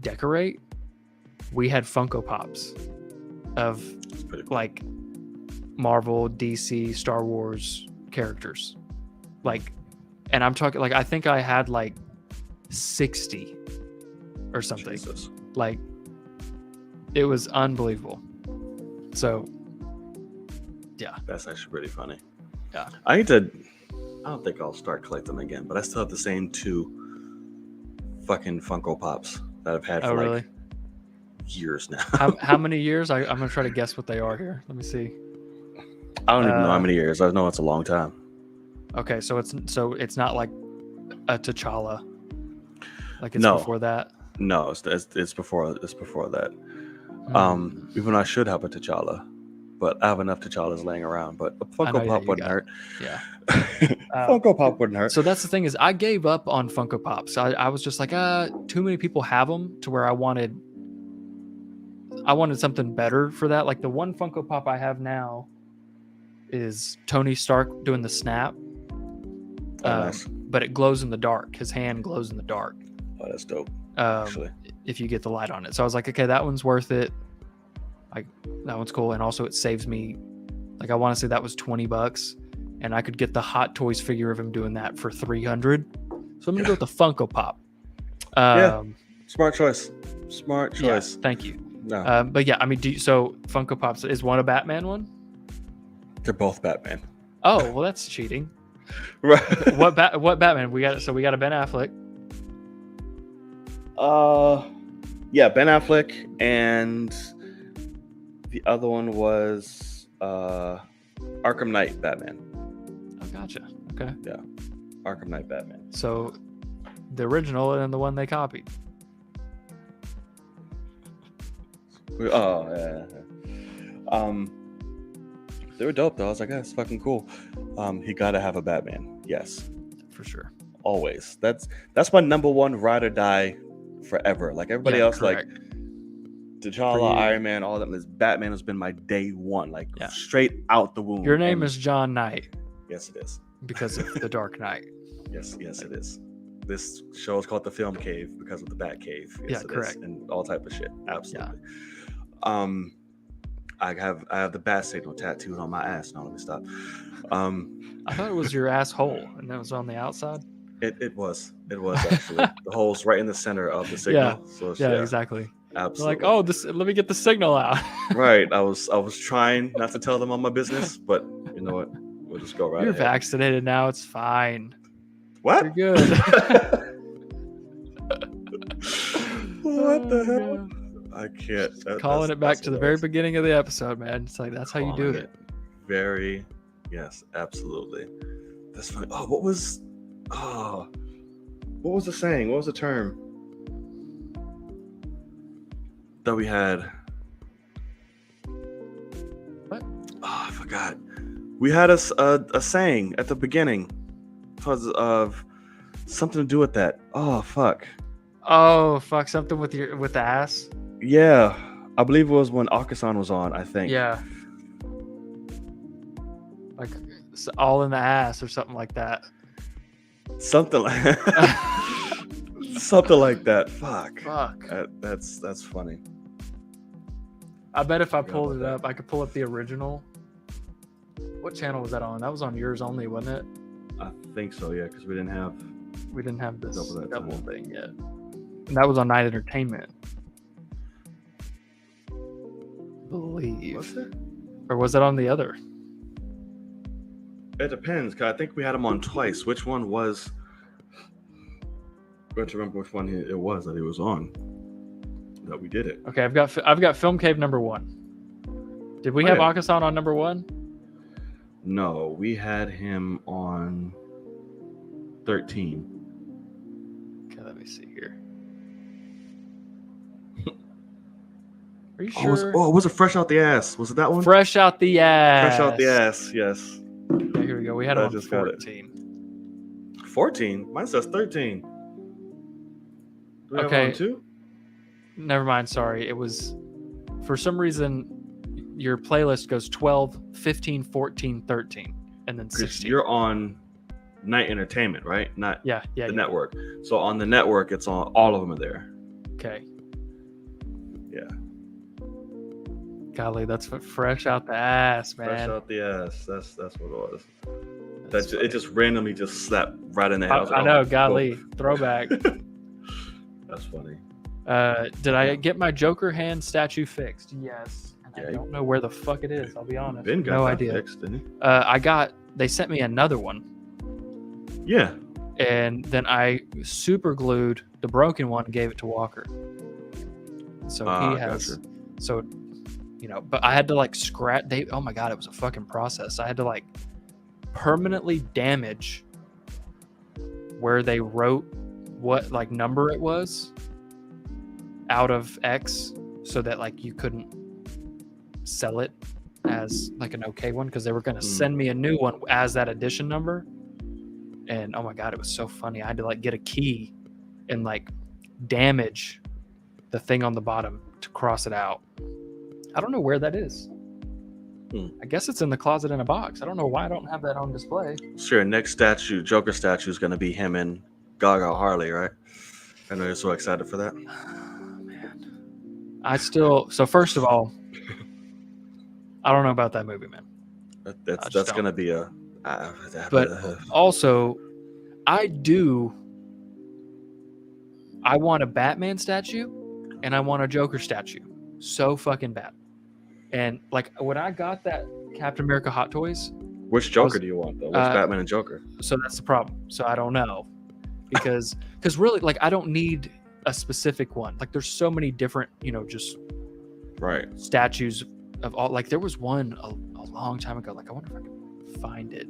decorate, we had Funko Pops of like Marvel, DC, Star Wars characters. Like, and I'm talking like, I think I had like 60 or something. Jesus. Like, it was unbelievable. So yeah, that's actually pretty funny. Yeah, I don't think I'll start collecting them again, but I still have the same 2 fucking Funko Pops that I've had for like years now. How many years? I'm gonna try to guess what they are here. Let me see. I don't even know how many years. I know it's a long time. Okay, so it's not like a T'Challa, like it's before that. No, it's before that. Even though I should have a T'Challa, but I have enough T'Challas laying around. But a Funko Pop wouldn't hurt. Yeah, Funko Pop wouldn't hurt. So that's the thing is, I gave up on Funko Pops. I was just like, too many people have them to where I wanted something better for that. Like the one Funko Pop I have now is Tony Stark doing the snap, Nice. but it glows in the dark. His hand glows in the dark. Oh, that's dope. Um, Actually, if you get the light on it. So I was like, okay, that one's worth it. Like that one's cool, and also it saves me. Like I want to say that was $20, and I could get the Hot Toys figure of him doing that for $300. So I'm gonna go with the Funko Pop. Yeah. Smart choice. Smart Yeah, choice. thank you. No, But yeah, I mean, so Funko Pops, is one a Batman one? they're both Batman. Oh, well, that's cheating. Right. What Batman we got? So we got a Ben Affleck. Yeah, Ben Affleck, and the other one was Arkham Knight Batman. Oh, gotcha. Okay. Arkham Knight Batman. So the original and the one they copied. Oh yeah. They were dope though. I was like, that's fucking cool. He gotta have a Batman. Yes, For sure. always. That's my number one ride or die forever. Like everybody Yeah, else, correct. like For T'Challa, you. Iron Man, all of them. This Batman has been my day one, like Yeah. straight out the womb. Your name And is John Knight yes, it is. because of The Dark Knight. Yes, it is. This show is called The Film Cave because of the Bat Cave. Yes, Yeah, it is, correct. and all type of shit. Absolutely. I have the bat signal tattooed on my ass. No, let me stop. I thought it was your asshole, and that was on the outside. It was actually the hole's right in the center of the signal. Yeah. So it's, Yeah, exactly. They're absolutely. like, oh, this. Let me get the signal out. Right. I was trying not to tell them all my business, but you know what? We'll just go right You're ahead. vaccinated now. It's fine. What? You're good. What the Oh, hell? God. I can't. Calling it back that's to the very hilarious. beginning of the episode, man. It's like that's how you do Calling it. Very, yes, absolutely. That's funny. Oh, what was the saying? What was the term that we had? What? Oh, I forgot. We had a saying at the beginning because of something to do with that. Oh, fuck. Oh fuck! Something with the ass. Yeah, I believe it was when Akasan was on. I think. Yeah. Like it's all in the ass or something like that. Something like something like that. Fuck. Fuck. That's funny. I bet if I Forgot pulled about it up, I could pull up the original. What channel was that on? That was on yours only, wasn't it? I think so. Yeah, because we didn't have. We didn't have this Double that double time. thing yet. And that was on Night Entertainment. Believe. Was it? Or was it on the other? It depends. Cause I think we had him on twice. Which one was? I have to remember which one it was that he was on. That we did it. Okay, I've got Film Cave number 1. Did we Oh, have yeah. Akasan on number 1? No, we had him on 13. Okay, let me see here. Are you Oh, sure? was it Fresh Out the Ass? Was it that one? Fresh out the ass. Fresh Out the Ass. Yes. Okay, here we go. We had it I on just got it. 14. 14. Mine says 13. Do we have it Okay. on 2? Never mind. Sorry. It was, for some reason, your playlist goes 12, 15, 14, 13, and then 16. You're on Night Entertainment, right? Not Yeah. the network. So on the network, it's on all of them are there. Okay. Yeah. Golly, that's what fresh out the ass, man. Fresh Out the Ass. That's what it was. That's It just randomly just slapped right in the head. I, was like, I oh, know, cool. golly, throwback. That's funny. Did I get my Joker hand statue fixed? Yes. And Yeah, I you- don't know where the fuck it is. I'll be honest. Ben got No that idea. fixed, didn't They sent me another one, he? Yeah. and then I super glued the broken one and gave it to Walker. So he has. Gotcha. So, but I had to like scratch. Oh my god, it was a fucking process. I had to like permanently damage where they wrote what like number it was out of X, so that like you couldn't sell it as like an okay one, because they were going to send me a new one as that edition number. And oh my god, it was so funny. I had to like get a key and like damage the thing on the bottom to cross it out. I don't know where that is. I guess it's in the closet in a box. I don't know why I don't have that on display. Sure, next statue, Joker statue, is going to be him and Gaga Harley, right? I know you're so excited for that. Man, so first of all, I don't know about that movie, man. That's going to be a. But also, I want a Batman statue and I want a Joker statue so fucking bad. And like when I got that Captain America Hot Toys, which Joker do you want though? Which Batman and Joker? So that's the problem. So I don't know because really, like, I don't need a specific one. Like there's so many different, just right statues of all. Like there was one a long time ago. Like I wonder if I can find it,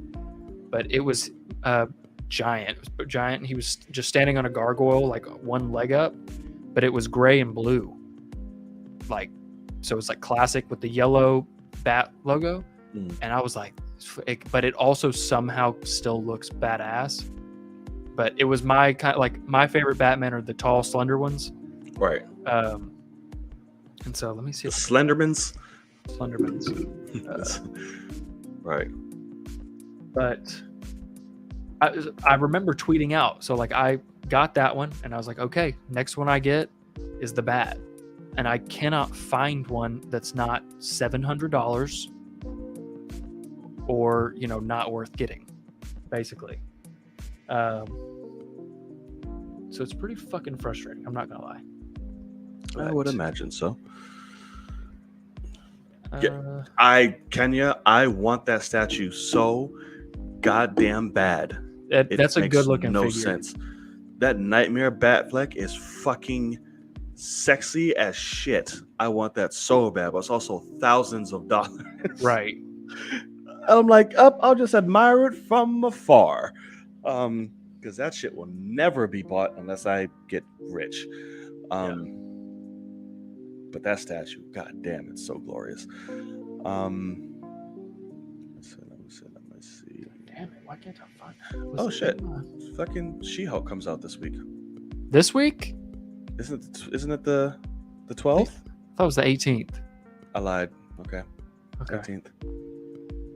but it was giant. It was giant. And he was just standing on a gargoyle, like one leg up, but it was gray and blue. Like, so it's like classic with the yellow bat logo. And I was like, but it also somehow still looks badass. But it was my my favorite Batman are the tall, slender ones. Right. And so let me see. The Slendermans. Right. But I remember tweeting out. So like I got that one and I was like, okay, next one I get is the Bat. And I cannot find one that's not $700 or, not worth getting, basically. So it's pretty fucking frustrating. I'm not going to lie. I would imagine so. I want that statue so goddamn bad. That's a good looking no figure. Sense. That Nightmare Batfleck is fucking sexy as shit. I want that so bad, but it's also thousands of dollars. Right. I'm like, I'll just admire it from afar. Because that shit will never be bought unless I get rich. But that statue, god damn, it's so glorious. Let me see. Damn it, why can't I find Oh shit. Fucking She-Hulk comes out this week. This week? Isn't it the 12th? I thought it was the 18th. I lied. Okay. 18th.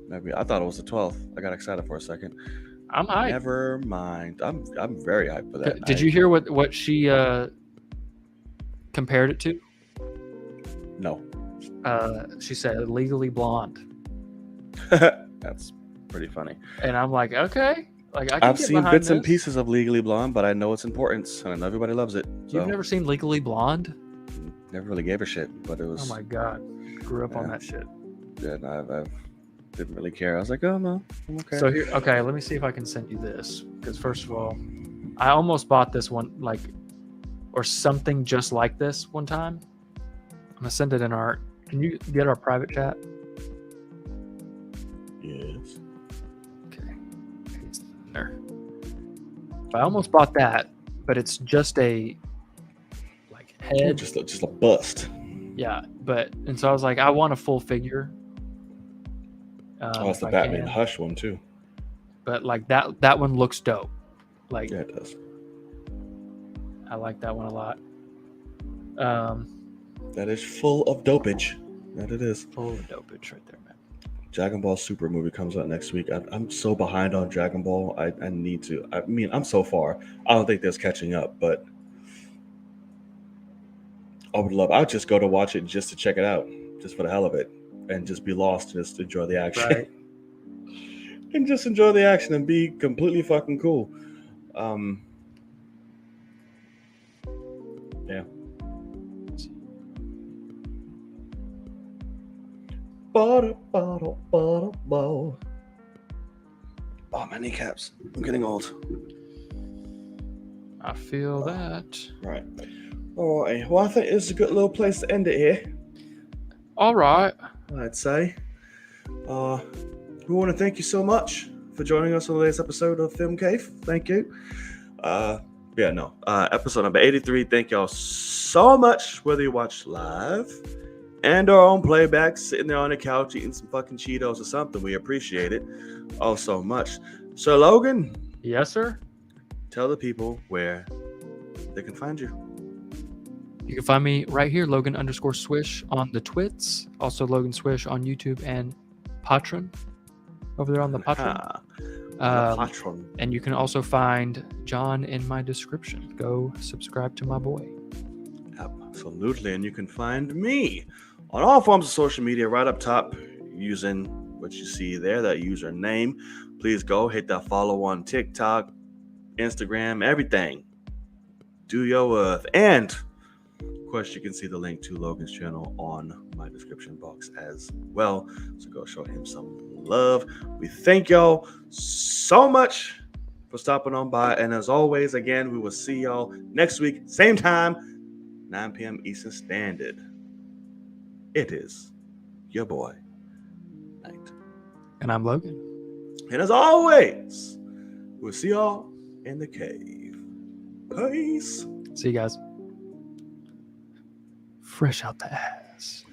Maybe I thought it was the 12th. I got excited for a second. I'm hyped. Never mind. I'm very hyped for that. Did you hear what she compared it to? No. She said Legally Blonde. That's pretty funny. And I'm like, okay. Like I've seen bits and pieces of Legally Blonde, but I know its importance, and I know everybody loves it. So. You've never seen Legally Blonde? Never really gave a shit, but it was. Oh my god, grew up on that shit. Yeah, I didn't really care. I was like, oh no, I'm okay. So here, okay, let me see if I can send you this. Because first of all, I almost bought this one, or something just like this one time. I'm gonna send it in our. Can you get our private chat? Yes. Okay. It's there. I almost bought that, but it's just a head. Just a bust. Yeah, and so I was like, I want a full figure. It's the Batman Hush one too. But that one looks dope. Yeah, it does. I like that one a lot. That is full of dopage. That it is. Full of dopage right there, man. Dragon Ball Super movie comes out next week. I'm so behind on Dragon Ball. I need to. I mean, I'm so far. I don't think there's catching up, but I'd just go to watch it just to check it out, just for the hell of it, and just be lost and just enjoy the action. Right. And just enjoy the action and be completely fucking cool. Yeah. Oh, my kneecaps. I'm getting old. I feel that. Right. All right. Well, I think this is a good little place to end it here. All right. I'd say. We want to thank you so much for joining us on today's episode of Film Cave. Thank you. Episode number 83. Thank y'all so much, whether you watch live and our own playback, sitting there on the couch eating some fucking Cheetos or something. We appreciate it all so much. So, Logan. Yes, sir. Tell the people where they can find you. You can find me right here, Logan_Swish on the Twits. Also Logan Swish on YouTube and Patron over there on the Patron. The Patron. And you can also find John in my description. Go subscribe to my boy. Absolutely. And you can find me on all forms of social media right up top using what you see there, that username. Please go hit that follow on TikTok, Instagram, everything. Do your worth. And of course, you can see the link to Logan's channel on my description box as well. So go show him some love. We thank y'all so much for stopping on by. And as always, again, we will see y'all next week, same time, 9 p.m. Eastern Standard. It is your boy, Knight. And I'm Logan. And as always, we'll see y'all in the cave. Peace. See you guys. Fresh out the ass.